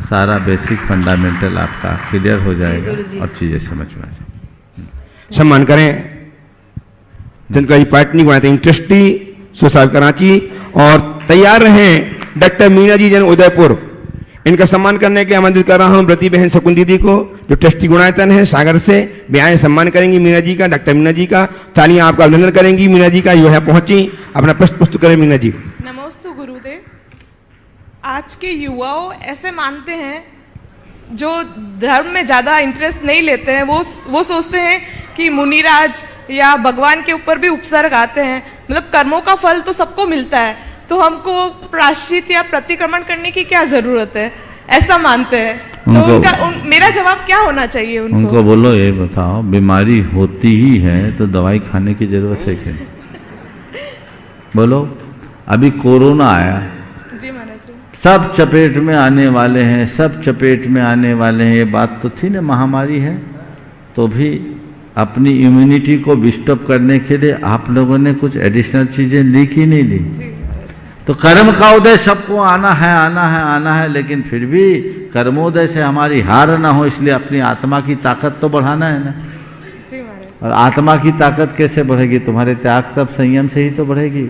सारा बेसिक फंडामेंटल आपका क्लियर हो जाएगा और चीज़ें समझ में आ जाएंगी। सम्मान करें चंद्रिका जी पाटनी गुणायतन ट्रस्टी सुसाहिब कराची। और तैयार रहें डॉक्टर मीना जी जैन उदयपुर, इनका सम्मान करने के लिए आमंत्रित कर रहा हूं ब्रती बहन शकुन दीदी को, जो ट्रस्टी गुणायतन है सागर से। वे आए सम्मान करेंगी मीना जी का, डॉक्टर मीना जी का। तालियां आपका अभिनंदन करेंगी मीना जी का, जो है पहुंची। अपना प्रश्न प्रस्तुत करें मीना जी। नमोस्तु गुरुदेव। आज के युवाओं ऐसे मानते हैं जो धर्म में ज़्यादा इंटरेस्ट नहीं लेते हैं, वो सोचते हैं कि मुनिराज या भगवान के ऊपर भी उपसर्ग आते हैं, मतलब कर्मों का फल तो सबको मिलता है, तो हमको प्रायश्चित या प्रतिक्रमण करने की क्या जरूरत है, ऐसा मानते हैं। तो मेरा जवाब क्या होना चाहिए उनको बोलो, ये बताओ बीमारी होती ही है तो दवाई खाने की जरूरत है क्या? बोलो, अभी कोरोना आया, सब चपेट में आने वाले हैं, सब चपेट में आने वाले हैं, ये बात तो थी ना, महामारी है। तो भी अपनी इम्यूनिटी को डिस्टर्ब करने के लिए आप लोगों ने कुछ एडिशनल चीजें ली कि नहीं ली? तो कर्म का उदय सबको आना है आना है आना है, लेकिन फिर भी कर्मोदय से हमारी हार ना हो, इसलिए अपनी आत्मा की ताकत तो बढ़ाना है ना। और आत्मा की ताकत कैसे बढ़ेगी? तुम्हारे त्याग तब संयम से ही तो बढ़ेगी,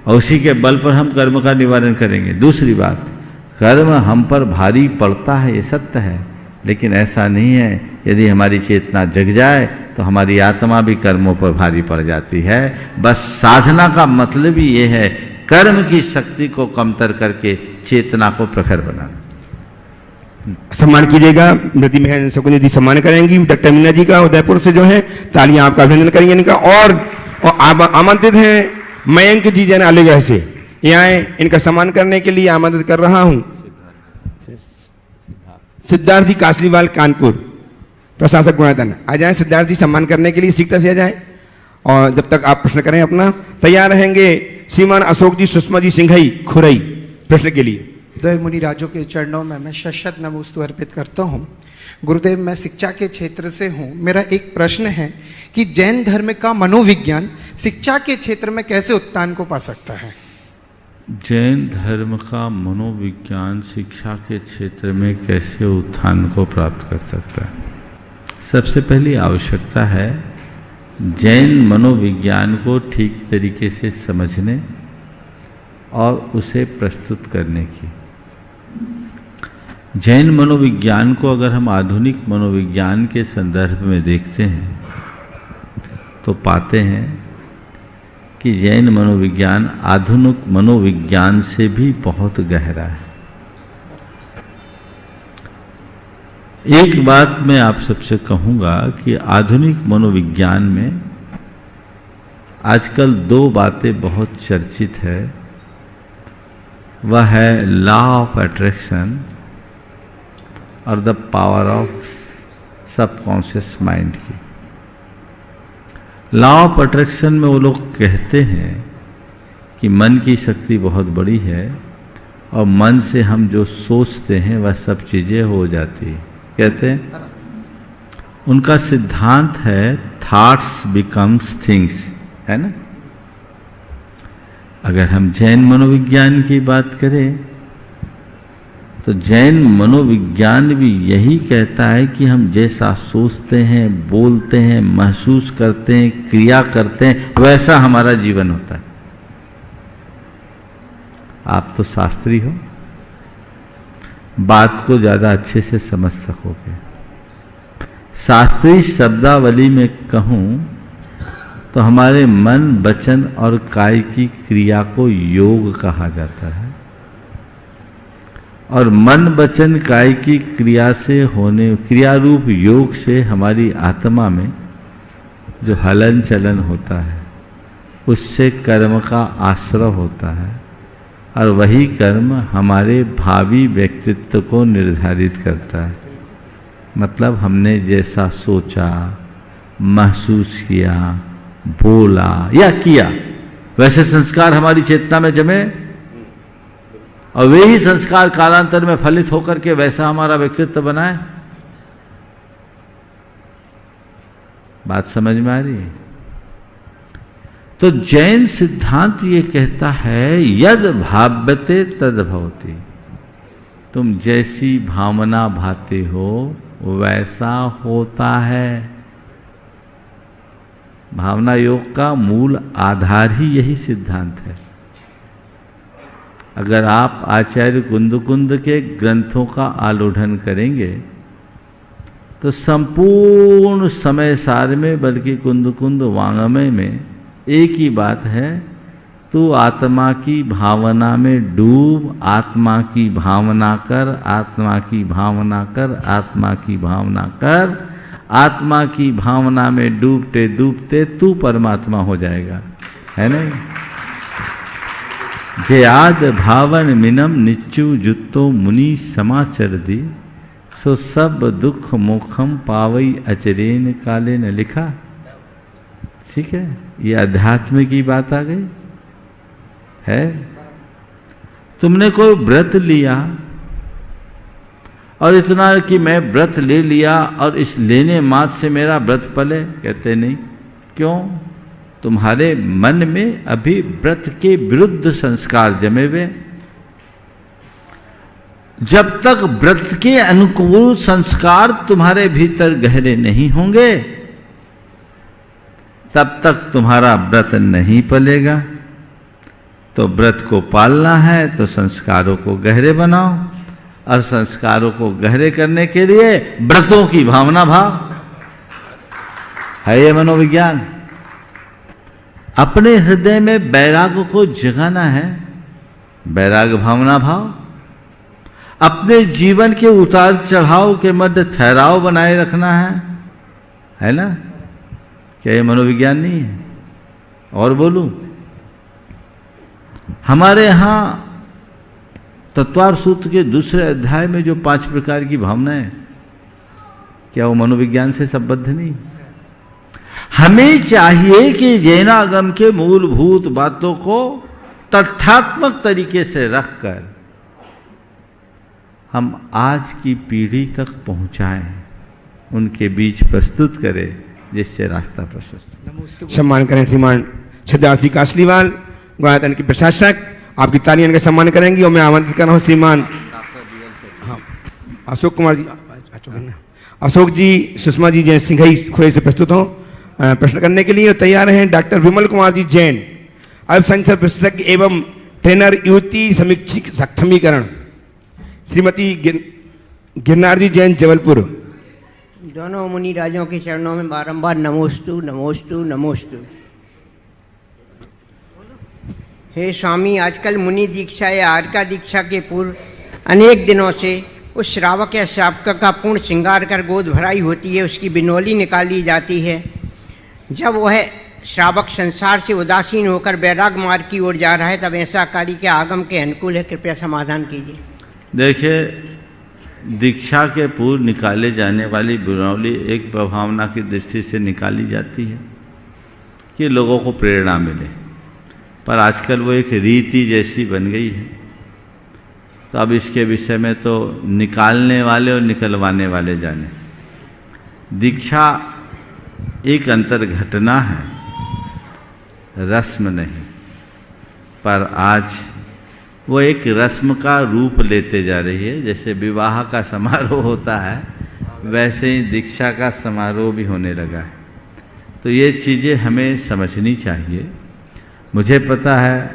और उसी के बल पर हम कर्म का निवारण करेंगे। दूसरी बात, कर्म हम पर भारी पड़ता है, ये सत्य है, लेकिन ऐसा नहीं है यदि हमारी चेतना जग जाए तो हमारी आत्मा भी कर्मों पर भारी पड़ जाती है। बस साधना का मतलब ही ये है, कर्म की शक्ति को कमतर करके चेतना को प्रखर बनाना। सम्मान कीजिएगा, मृति बहन शकुन जी सम्मान करेंगी डॉक्टर मीना जी का उदयपुर से, जो है तालियां आपका अभिनंदन करेंगे इनका। और आमंत्रित हैं मयंक जी जैन अलीगढ़ से, ये आए, इनका सम्मान करने के लिए आमंत्रित कर रहा हूं। सिद्धार्थ जी कासलीवाल कानपुर प्रशासक गुणायतन, आ जाएं सिद्धार्थ जी सम्मान करने के लिए, सीखता से आ जाएं। और जब तक आप प्रश्न करें अपना, तैयार रहेंगे श्रीमान अशोक जी सुषमा जी सिंघई खुरई प्रश्न के लिए। उदय मुनि राजों के चरणों में मैं शत नमोस्तु अर्पित करता हूँ। गुरुदेव, मैं शिक्षा के क्षेत्र से हूँ। मेरा एक प्रश्न है कि जैन धर्म का मनोविज्ञान शिक्षा के क्षेत्र में कैसे उत्थान को पा सकता है? जैन धर्म का मनोविज्ञान शिक्षा के क्षेत्र में कैसे उत्थान को प्राप्त कर सकता है? सबसे पहली आवश्यकता है जैन मनोविज्ञान को ठीक तरीके से समझने और उसे प्रस्तुत करने की। जैन मनोविज्ञान को अगर हम आधुनिक मनोविज्ञान के संदर्भ में देखते हैं तो पाते हैं कि जैन मनोविज्ञान आधुनिक मनोविज्ञान से भी बहुत गहरा है। एक बात मैं आप सबसे कहूँगा कि आधुनिक मनोविज्ञान में आजकल दो बातें बहुत चर्चित है। वह है लॉ ऑफ अट्रैक्शन और the power of subconscious mind की। लॉ ऑफ अट्रैक्शन में वो लोग कहते हैं कि मन की शक्ति बहुत बड़ी है और मन से हम जो सोचते हैं वह सब चीज़ें हो जाती है। कहते हैं उनका सिद्धांत है थॉट्स बिकम्स थिंग्स, है ना। अगर हम जैन मनोविज्ञान की बात करें तो जैन मनोविज्ञान भी यही कहता है कि हम जैसा सोचते हैं, बोलते हैं, महसूस करते हैं, क्रिया करते हैं, वैसा हमारा जीवन होता है। आप तो शास्त्री हो, बात को ज़्यादा अच्छे से समझ सकोगे। शास्त्रीय शब्दावली में कहूँ तो हमारे मन, वचन और काय की क्रिया को योग कहा जाता है और मन, वचन, काय की क्रिया से होने क्रिया रूप योग से हमारी आत्मा में जो हलन चलन होता है उससे कर्म का आश्रय होता है और वही कर्म हमारे भावी व्यक्तित्व को निर्धारित करता है। मतलब हमने जैसा सोचा, महसूस किया, बोला या किया, वैसे संस्कार हमारी चेतना में जमे और वे ही संस्कार कालांतर में फलित होकर के वैसा हमारा व्यक्तित्व बनाए। बात समझ में आ रही है? तो जैन सिद्धांत ये कहता है यद भाव्यते तद भवति। तुम जैसी भावना भाते हो वैसा होता है। भावना योग का मूल आधार ही यही सिद्धांत है। अगर आप आचार्य कुंद के ग्रंथों का आलोढ़न करेंगे तो संपूर्ण समय सार में, बल्कि कुंद वांगमय में एक ही बात है, तू आत्मा की भावना में डूब, आत्मा की भावना कर, आत्मा की भावना कर, आत्मा की भावना कर। आत्मा की भावना में डूबते डूबते तू परमात्मा हो जाएगा, है नहीं? जे आद भावन मिनम निच्चु जुत्तो मुनि समाचर दी, सो सब दुख मोखम पावई अचरेन काले न लिखा। ठीक है, ये अध्यात्म की बात आ गई है। तुमने कोई व्रत लिया और इतना कि मैं व्रत ले लिया और इस लेने मात्र से मेरा व्रत पले, कहते नहीं। क्यों? तुम्हारे मन में अभी व्रत के विरुद्ध संस्कार जमे हुए। जब तक व्रत के अनुकूल संस्कार तुम्हारे भीतर गहरे नहीं होंगे तब तक तुम्हारा व्रत नहीं पलेगा। तो व्रत को पालना है तो संस्कारों को गहरे बनाओ और संस्कारों को गहरे करने के लिए व्रतों की भावना भाव है। ये मनोविज्ञान अपने हृदय में वैराग्य को जगाना है, वैराग्य भावना भाव। अपने जीवन के उतार चढ़ाव के मध्य ठहराव बनाए रखना है ना? क्या ये मनोविज्ञान नहीं है? और बोलूं, हमारे यहां तत्वार सूत्र के दूसरे अध्याय में जो 5 प्रकार की भावनाएं, क्या वो मनोविज्ञान से संबद्ध नहीं? हमें चाहिए कि जैनागम के मूलभूत बातों को तथ्यात्मक तरीके से रखकर हम आज की पीढ़ी तक पहुंचाएं, उनके बीच प्रस्तुत करें, जिससे रास्ता प्रशस्त। सम्मान करें श्रीमान सिद्धार्थी कासलीवाल, गुणायतन के प्रशासक। आपकी तालियां का सम्मान करेंगी और मैं आमंत्रित कर रहा हूँ श्रीमान अशोक कुमार जी, अशोक जी, सुषमा जी जैन सिंघई खोए से प्रस्तुत हों प्रश्न करने के लिए तैयार हैं। डॉक्टर विमल कुमार जी जैन, अल्पसंख्यक विशेषज्ञ एवं ट्रेनर, युवती सक्षमीकरण। श्रीमती गिरनार जी जैन, जबलपुर। दोनों मुनि राजों के चरणों में बारंबार नमोस्तु नमोस्तु नमोस्तु। हे स्वामी, आजकल मुनि दीक्षा या आर्का दीक्षा के पूर्व अनेक दिनों से उस श्रावक या श्रावका का पूर्ण श्रृंगार कर गोद भराई होती है, उसकी बिनौली निकाली जाती है। जब वह श्रावक संसार से उदासीन होकर वैराग मार्ग की ओर जा रहा है, तब ऐसा कार्य के आगम के अनुकूल है? कृपया समाधान कीजिए। देखिए, दीक्षा के पूर्व निकाले जाने वाली बिनौली एक प्रभावना की दृष्टि से निकाली जाती है कि लोगों को प्रेरणा मिले, पर आजकल वो एक रीति जैसी बन गई है। तो अब इसके विषय में तो निकालने वाले और निकलवाने वाले जाने। दीक्षा एक अंतर घटना है, रस्म नहीं, पर आज वो एक रस्म का रूप लेते जा रही है। जैसे विवाह का समारोह होता है, वैसे ही दीक्षा का समारोह भी होने लगा है। तो ये चीज़ें हमें समझनी चाहिए। मुझे पता है,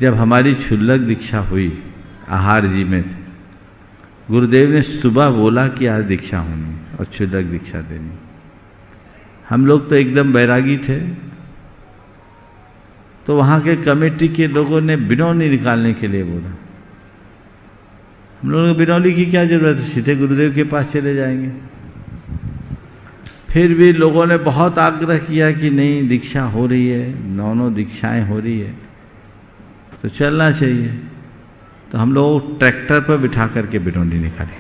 जब हमारी क्षुल्लक दीक्षा हुई, आहार जी में थे, गुरुदेव ने सुबह बोला कि आज दीक्षा होनी और क्षुल्लक दीक्षा देनी। हम लोग तो एकदम बैरागी थे, तो वहाँ के कमेटी के लोगों ने बिनौली निकालने के लिए बोला। हम लोगों को बिनौली की क्या जरूरत है, सीधे गुरुदेव के पास चले जाएंगे। फिर भी लोगों ने बहुत आग्रह किया कि नहीं, दीक्षा हो रही है, 9 दीक्षाएं हो रही है, तो चलना चाहिए। तो हम लोग ट्रैक्टर पर बिठा करके बिनौली निकाली।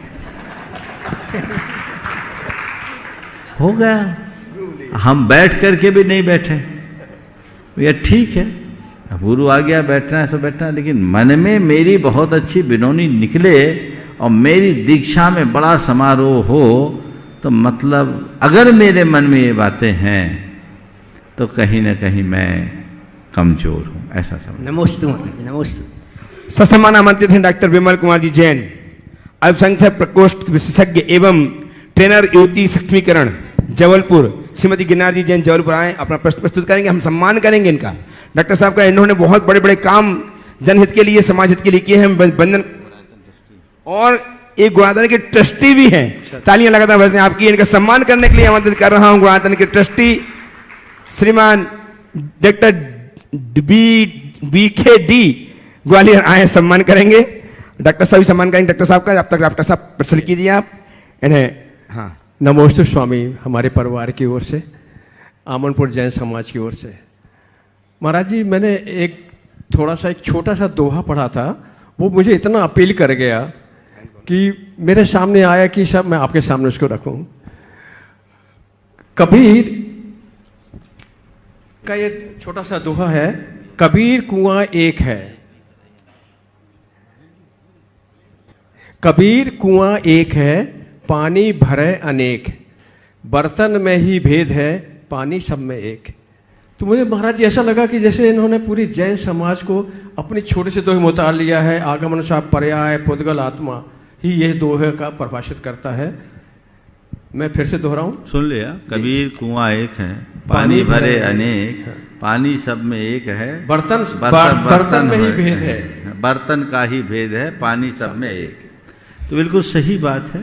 हो गया। हम बैठ करके भी नहीं बैठे, ये ठीक है, गुरु आ गया, बैठना है तो बैठना है, लेकिन मन में मेरी बहुत अच्छी बिनौली निकले और मेरी दीक्षा में बड़ा समारोह हो, तो मतलब अगर मेरे मन में ये बातें हैं तो कहीं ना कहीं मैं कमजोर हूँ, ऐसा समझ। नमोस्तु नमोस्तु। ससम्मान आमंत्रित हैं डॉक्टर विमल कुमार जी जैन, अल्पसंख्यक प्रकोष्ठ विशेषज्ञ एवं ट्रेनर युवती सक्षमीकरण जबलपुर। श्रीमती गिरनार जी जैन जबलपुर आए, अपना प्रश्न प्रस्तुत करेंगे, हम सम्मान करेंगे इनका। डॉक्टर साहब का, इन्होंने बहुत बड़े बड़े काम जनहित के लिए, समाज हित के लिए किए हैं। बंधन और एक गुणातन के ट्रस्टी भी हैं। तालियां लगातार बजने आपकी। इनका सम्मान करने के लिए आमंत्रित कर रहा हूं गुणातन के ट्रस्टी श्रीमान डॉक्टर BKD ग्वालियर आए, सम्मान करेंगे। डॉक्टर साहब भी सम्मान करेंगे डॉक्टर साहब का। अब तक डॉक्टर साहब प्रश्न कीजिए आप इन्हें। हाँ, नमोस्तु स्वामी, हमारे परिवार की ओर से, आमनपुर जैन समाज की ओर से। महाराज जी, मैंने एक छोटा सा दोहा पढ़ा था, वो मुझे इतना अपील कर गया कि मेरे सामने आया कि सब मैं आपके सामने उसको रखूं। कबीर का ये छोटा सा दोहा है, कबीर कुआं एक है, कबीर कुआं एक है, पानी भरे अनेक, बर्तन में ही भेद है, पानी सब में एक। तो मुझे महाराज जी ऐसा लगा कि जैसे इन्होंने पूरी जैन समाज को अपनी छोटे से दोहे में उतार लिया है। आगमन साहब पर्याय पुद्गल आत्मा ही यह दोहे का परिभाषित करता है। मैं फिर से दोहराऊं, सुन लिया। कबीर कुआं एक है, पानी भरे अनेक, पानी सब में एक है, बर्तन में ही भेद है, बर्तन का ही भेद है, पानी सब में एक। तो बिल्कुल सही बात है।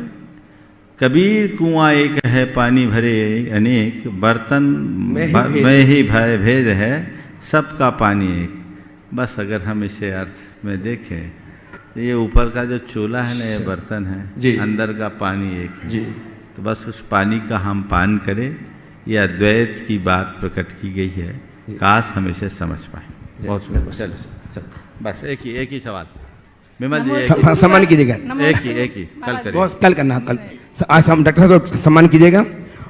कबीर कुआं एक है, पानी भरे अनेक, बर्तन में ही भेद है, सबका पानी एक। बस अगर हम इसे अर्थ में देखें, तो ये ऊपर का जो चूल्हा है ना, ये बर्तन है जी, अंदर का पानी एक है जी। तो बस उस पानी का हम पान करें, ये अद्वैत की बात प्रकट की गई है। काश हम इसे समझ पाए। बहुत चलो बस एक ही सवाल विमल जी, सम्मान कीजिएगा। एक ही कल करना, कल आज हम डॉक्टर साहब को सम्मान कीजिएगा।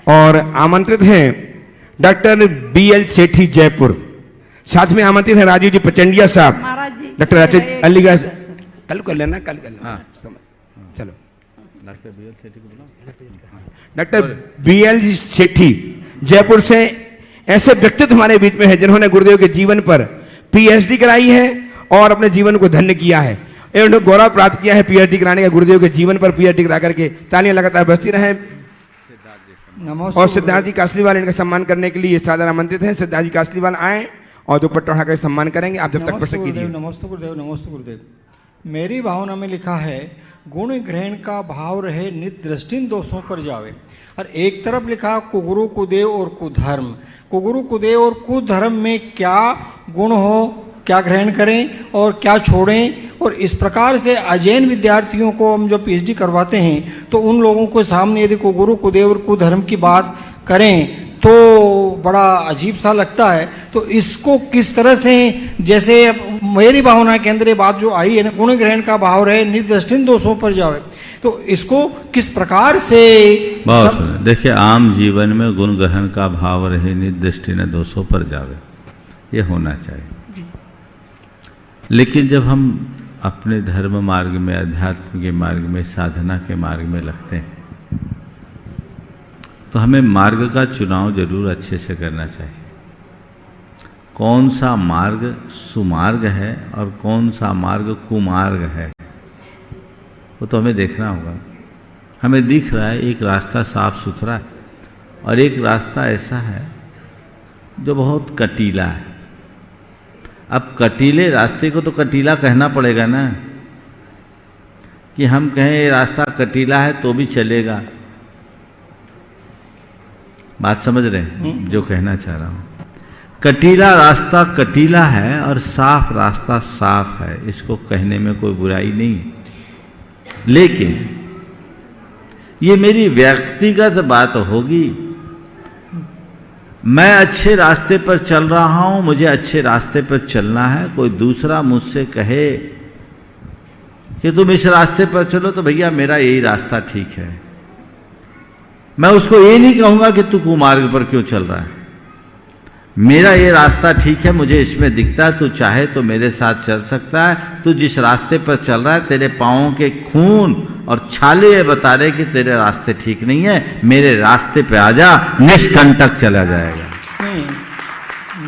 और आमंत्रित हैं डॉक्टर BL सेठी जयपुर, साथ में आमंत्रित हैं राजीव जी प्रचंडिया साहब, डॉक्टर राजीव अलीगढ़। कल कर लेना, कल कर लेना। चलो डॉक्टर BL सेठी जयपुर से ऐसे व्यक्तित्व हमारे बीच में है जिन्होंने गुरुदेव के जीवन पर PhD कराई है और अपने जीवन को धन्य किया है। इन्होंने गौरव प्राप्त किया है PhD कराने का, गुरुदेव के जीवन पर PhD करा करके। तालियां लगातार बजती रहे। और सिद्धार्थ जी कासलीवाल, इनका सम्मान करने के लिए सादर आमंत्रित हैं। सिद्धार्थ जी कासलीवाल आए और दुपट्टा उठाकर सम्मान करेंगे। आप जब तक प्रश्न कीजिए। नमस्ते गुरुदेव, नमस्ते गुरुदेव। मेरी भावना में लिखा है, गुण ग्रहण का भाव रहे, नित दृष्टि दोषों पर जावे। और एक तरफ लिखा कुगुरु कुदेव और कुधर्म। कुगुरु कुदेव और कुधर्म में क्या गुण हो, क्या ग्रहण करें और क्या छोड़ें। और इस प्रकार से अजैन विद्यार्थियों को हम जो पीएचडी करवाते हैं तो उन लोगों को सामने यदि कुगुरु कुदेव और कुधर्म की बात करें तो बड़ा अजीब सा लगता है। तो इसको किस तरह से, जैसे मेरी भावना के अंदर ये बात जो आई है ना, गुण ग्रहण का भाव रहे निदृष्टिन दोषों पर जावे, तो इसको किस प्रकार से देखिए, आम जीवन में गुण ग्रहण का भाव रहे निदृष्टि न दोषों पर जावे, ये होना चाहिए जी। लेकिन जब हम अपने धर्म मार्ग में, अध्यात्म के मार्ग में, साधना के मार्ग में लगते हैं तो हमें मार्ग का चुनाव जरूर अच्छे से करना चाहिए। कौन सा मार्ग सुमार्ग है और कौन सा मार्ग कुमार्ग है, वो तो हमें देखना होगा। हमें दिख रहा है एक रास्ता साफ सुथरा है और एक रास्ता ऐसा है जो बहुत कटीला है। अब कटीले रास्ते को तो कटीला कहना पड़ेगा ना, कि हम कहें ये रास्ता कटीला है तो भी चलेगा। बात समझ रहे हैं जो कहना चाह रहा हूं? कटीला रास्ता कटीला है और साफ रास्ता साफ है, इसको कहने में कोई बुराई नहीं। लेकिन ये मेरी व्यक्तिगत बात होगी। मैं अच्छे रास्ते पर चल रहा हूं, मुझे अच्छे रास्ते पर चलना है। कोई दूसरा मुझसे कहे कि तुम इस रास्ते पर चलो, तो भैया मेरा यही रास्ता ठीक है। मैं उसको ये नहीं कहूंगा कि तू कुमार्ग पर क्यों चल रहा है, मेरा ये रास्ता ठीक है, मुझे इसमें दिखता है, तू चाहे तो मेरे साथ चल सकता है। तू जिस रास्ते पर चल रहा है, तेरे पाँवों के खून और छाले ये बता रहे कि तेरे रास्ते ठीक नहीं है, मेरे रास्ते पे आ जा, निष्कंटक चला जाएगा।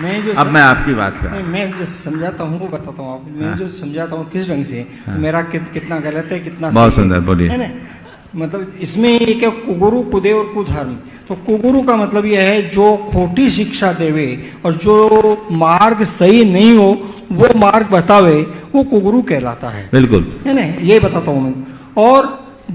मैं जो अब मैं आपकी बात कर, मैं जो समझाता हूँ वो बताता हूँ आपको। मैं जो समझाता हूँ किस ढंग से, तो मेरा कितना गलत है कितना बहुत सुंदर बोलिए। है ना, मतलब इसमें एक है कुगुरु कुदेव और कुधर्म। तो कुगुरु का मतलब यह है जो खोटी शिक्षा देवे और जो मार्ग सही नहीं हो वो मार्ग बतावे, वो कुगुरु कहलाता है। बिल्कुल, है ना, ये बताता हूँ मैं। और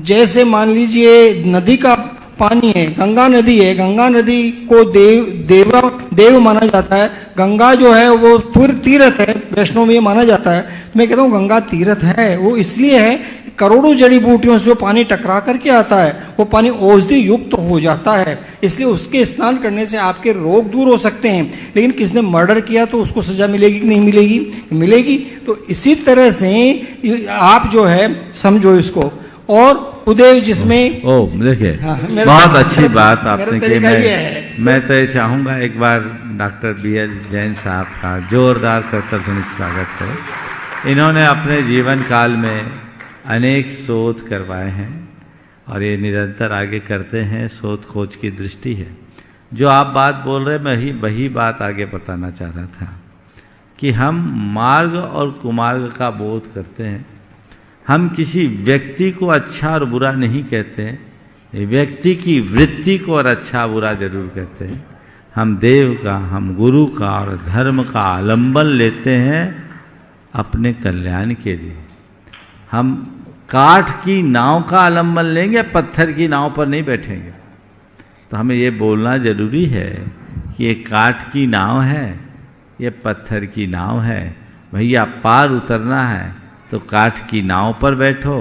जैसे मान लीजिए नदी का पानी है, गंगा नदी है, गंगा नदी को देव माना जाता है। गंगा जो है वो तीर्थ है, वैष्णव में माना जाता है। मैं कहता हूँ गंगा तीर्थ है, वो इसलिए है करोड़ों जड़ी बूटियों से जो पानी टकरा करके आता है वो पानी औषधि युक्त हो जाता है, इसलिए उसके स्नान करने से आपके रोग दूर हो सकते हैं। लेकिन किसने मर्डर किया तो उसको सजा मिलेगी कि नहीं मिलेगी? मिलेगी। तो इसी तरह से आप जो है समझो इसको। और उदय जिसमें देखिए, हाँ, बहुत अच्छी बात आपने की। मैं तो ये चाहूँगा एक बार डॉक्टर BL जैन साहब का जोरदार करतल स्वागत है। इन्होंने अपने जीवन काल में अनेक शोध करवाए हैं और ये निरंतर आगे करते हैं। शोध खोज की दृष्टि है। जो आप बात बोल रहे, मैं वही बात आगे बताना चाह रहा था कि हम मार्ग और कुमार्ग का बोध करते हैं। हम किसी व्यक्ति को अच्छा और बुरा नहीं कहते हैं, व्यक्ति की वृत्ति को और अच्छा बुरा जरूर कहते हैं। हम देव का, हम गुरु का और धर्म का आलंबन लेते हैं अपने कल्याण के लिए। हम काठ की नाव का आलंबन लेंगे, पत्थर की नाव पर नहीं बैठेंगे। तो हमें ये बोलना जरूरी है कि ये काठ की नाव है, ये पत्थर की नाव है। भैया पार उतरना है तो काठ की नाव पर बैठो,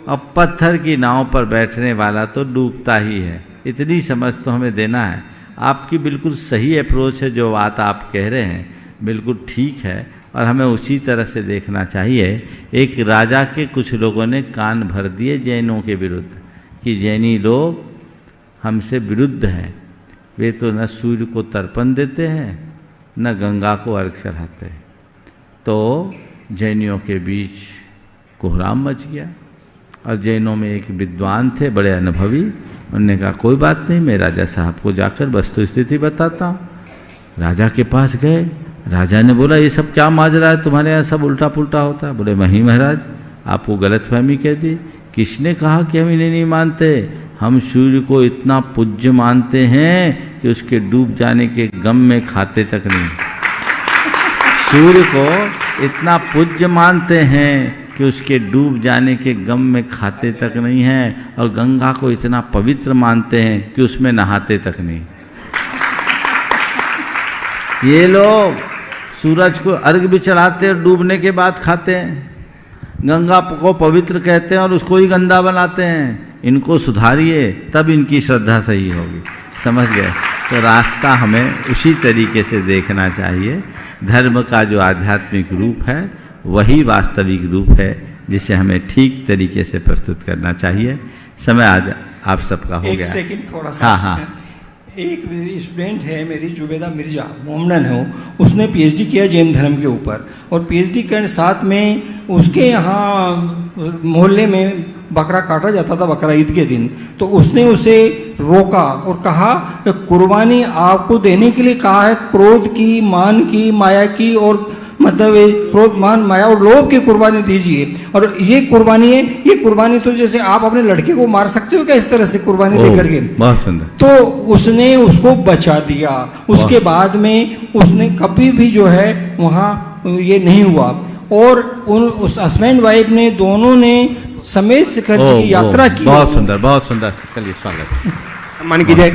और पत्थर की नाव पर बैठने वाला तो डूबता ही है। इतनी समझ तो हमें देना है। आपकी बिल्कुल सही अप्रोच है, जो बात आप कह रहे हैं बिल्कुल ठीक है और हमें उसी तरह से देखना चाहिए। एक राजा के कुछ लोगों ने कान भर दिए जैनों के विरुद्ध कि जैनी लोग हमसे विरुद्ध हैं, वे तो न सूर्य को तर्पण देते हैं न गंगा को अर्घ चढ़ाते हैं। तो जैनियों के बीच कोहराम मच गया और जैनों में एक विद्वान थे, बड़े अनुभवी। उन्होंने कहा कोई बात नहीं, मैं राजा साहब को जाकर वस्तु स्थिति बताता हूँ। राजा के पास गए। राजा ने बोला ये सब क्या माजरा है, तुम्हारे यहाँ सब उल्टा पुल्टा होता है। बोले वही महाराज, आपको गलतफहमी कह दी। किसने कहा कि हम इन्हें नहीं मानते? हम सूर्य को इतना पूज्य मानते हैं कि उसके डूब जाने के गम में खाते तक नहीं। सूर्य को इतना पूज्य मानते हैं कि उसके डूब जाने के गम में खाते तक नहीं हैं, और गंगा को इतना पवित्र मानते हैं कि उसमें नहाते तक नहीं। ये लोग सूरज को अर्घ भी चढ़ाते हैं, डूबने के बाद खाते हैं। गंगा को पवित्र कहते हैं और उसको ही गंदा बनाते हैं। इनको सुधारिए, तब इनकी श्रद्धा सही होगी। समझ गए? तो रास्ता हमें उसी तरीके से देखना चाहिए। धर्म का जो आध्यात्मिक रूप है वही वास्तविक रूप है, जिसे हमें ठीक तरीके से प्रस्तुत करना चाहिए। समय आज आप सबका हो गया। एक सेकंड थोड़ा सा। हाँ हाँ। एक स्टूडेंट है मेरी, जुबेदा मिर्जा, मोमडन है वो, उसने पीएचडी किया जैन धर्म के ऊपर, और पीएचडी के साथ में उसके यहाँ मोहल्ले में बकरा काटा जाता था बकरा ईद के दिन। तो उसने उसे रोका और कहा कि कुर्बानी आपको देने के लिए कहा है क्रोध की, मान की, माया की, और मतलब क्रोध, मान, माया और लोभ की कुर्बानी दीजिए। और ये कुर्बानी है, ये कुर्बानी तो जैसे आप अपने लड़के को मार सकते हो क्या इस तरह से कुर्बानी दे करके? बहुत सुंदर। तो उसने उसको बचा दिया। उसके बाद में उसने कभी भी जो है वहाँ ये नहीं हुआ। और उस हस्बैंड वाइफ ने दोनों ने समेत शिखर जी की यात्रा की। बहुत सुंदर, बहुत सुंदर। चलिए स्वागत। सम्मान कीजिए।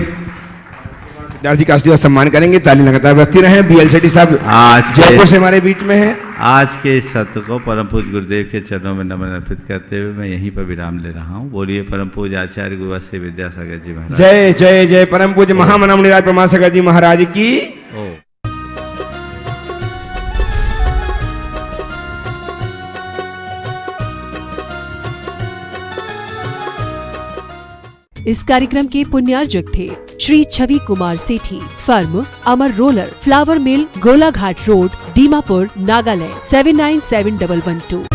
सिद्धार्थ जी का असली सम्मान करेंगे। ताली लगातार बजती रहे। बीएल सेठी साहब आज जयपुर से हमारे बीच में है। आज के इस सत्र को परम पूज्य गुरुदेव के चरणों में नमन अर्पित करते हुए मैं यहीं पर विराम ले रहा हूँ। बोलिए परम पूज्य आचार्य गुरुवत्स्य विद्यासागर जी महाराज। जय जय जय। परम पूज्य महामना मुनिराज परमासागर जी महाराज की। इस कार्यक्रम के पुण्यार्जक थे श्री छवि कुमार सेठी, फर्म अमर रोलर, फ्लावर मिल, गोलाघाट रोड, दीमापुर, नागालैंड 797112।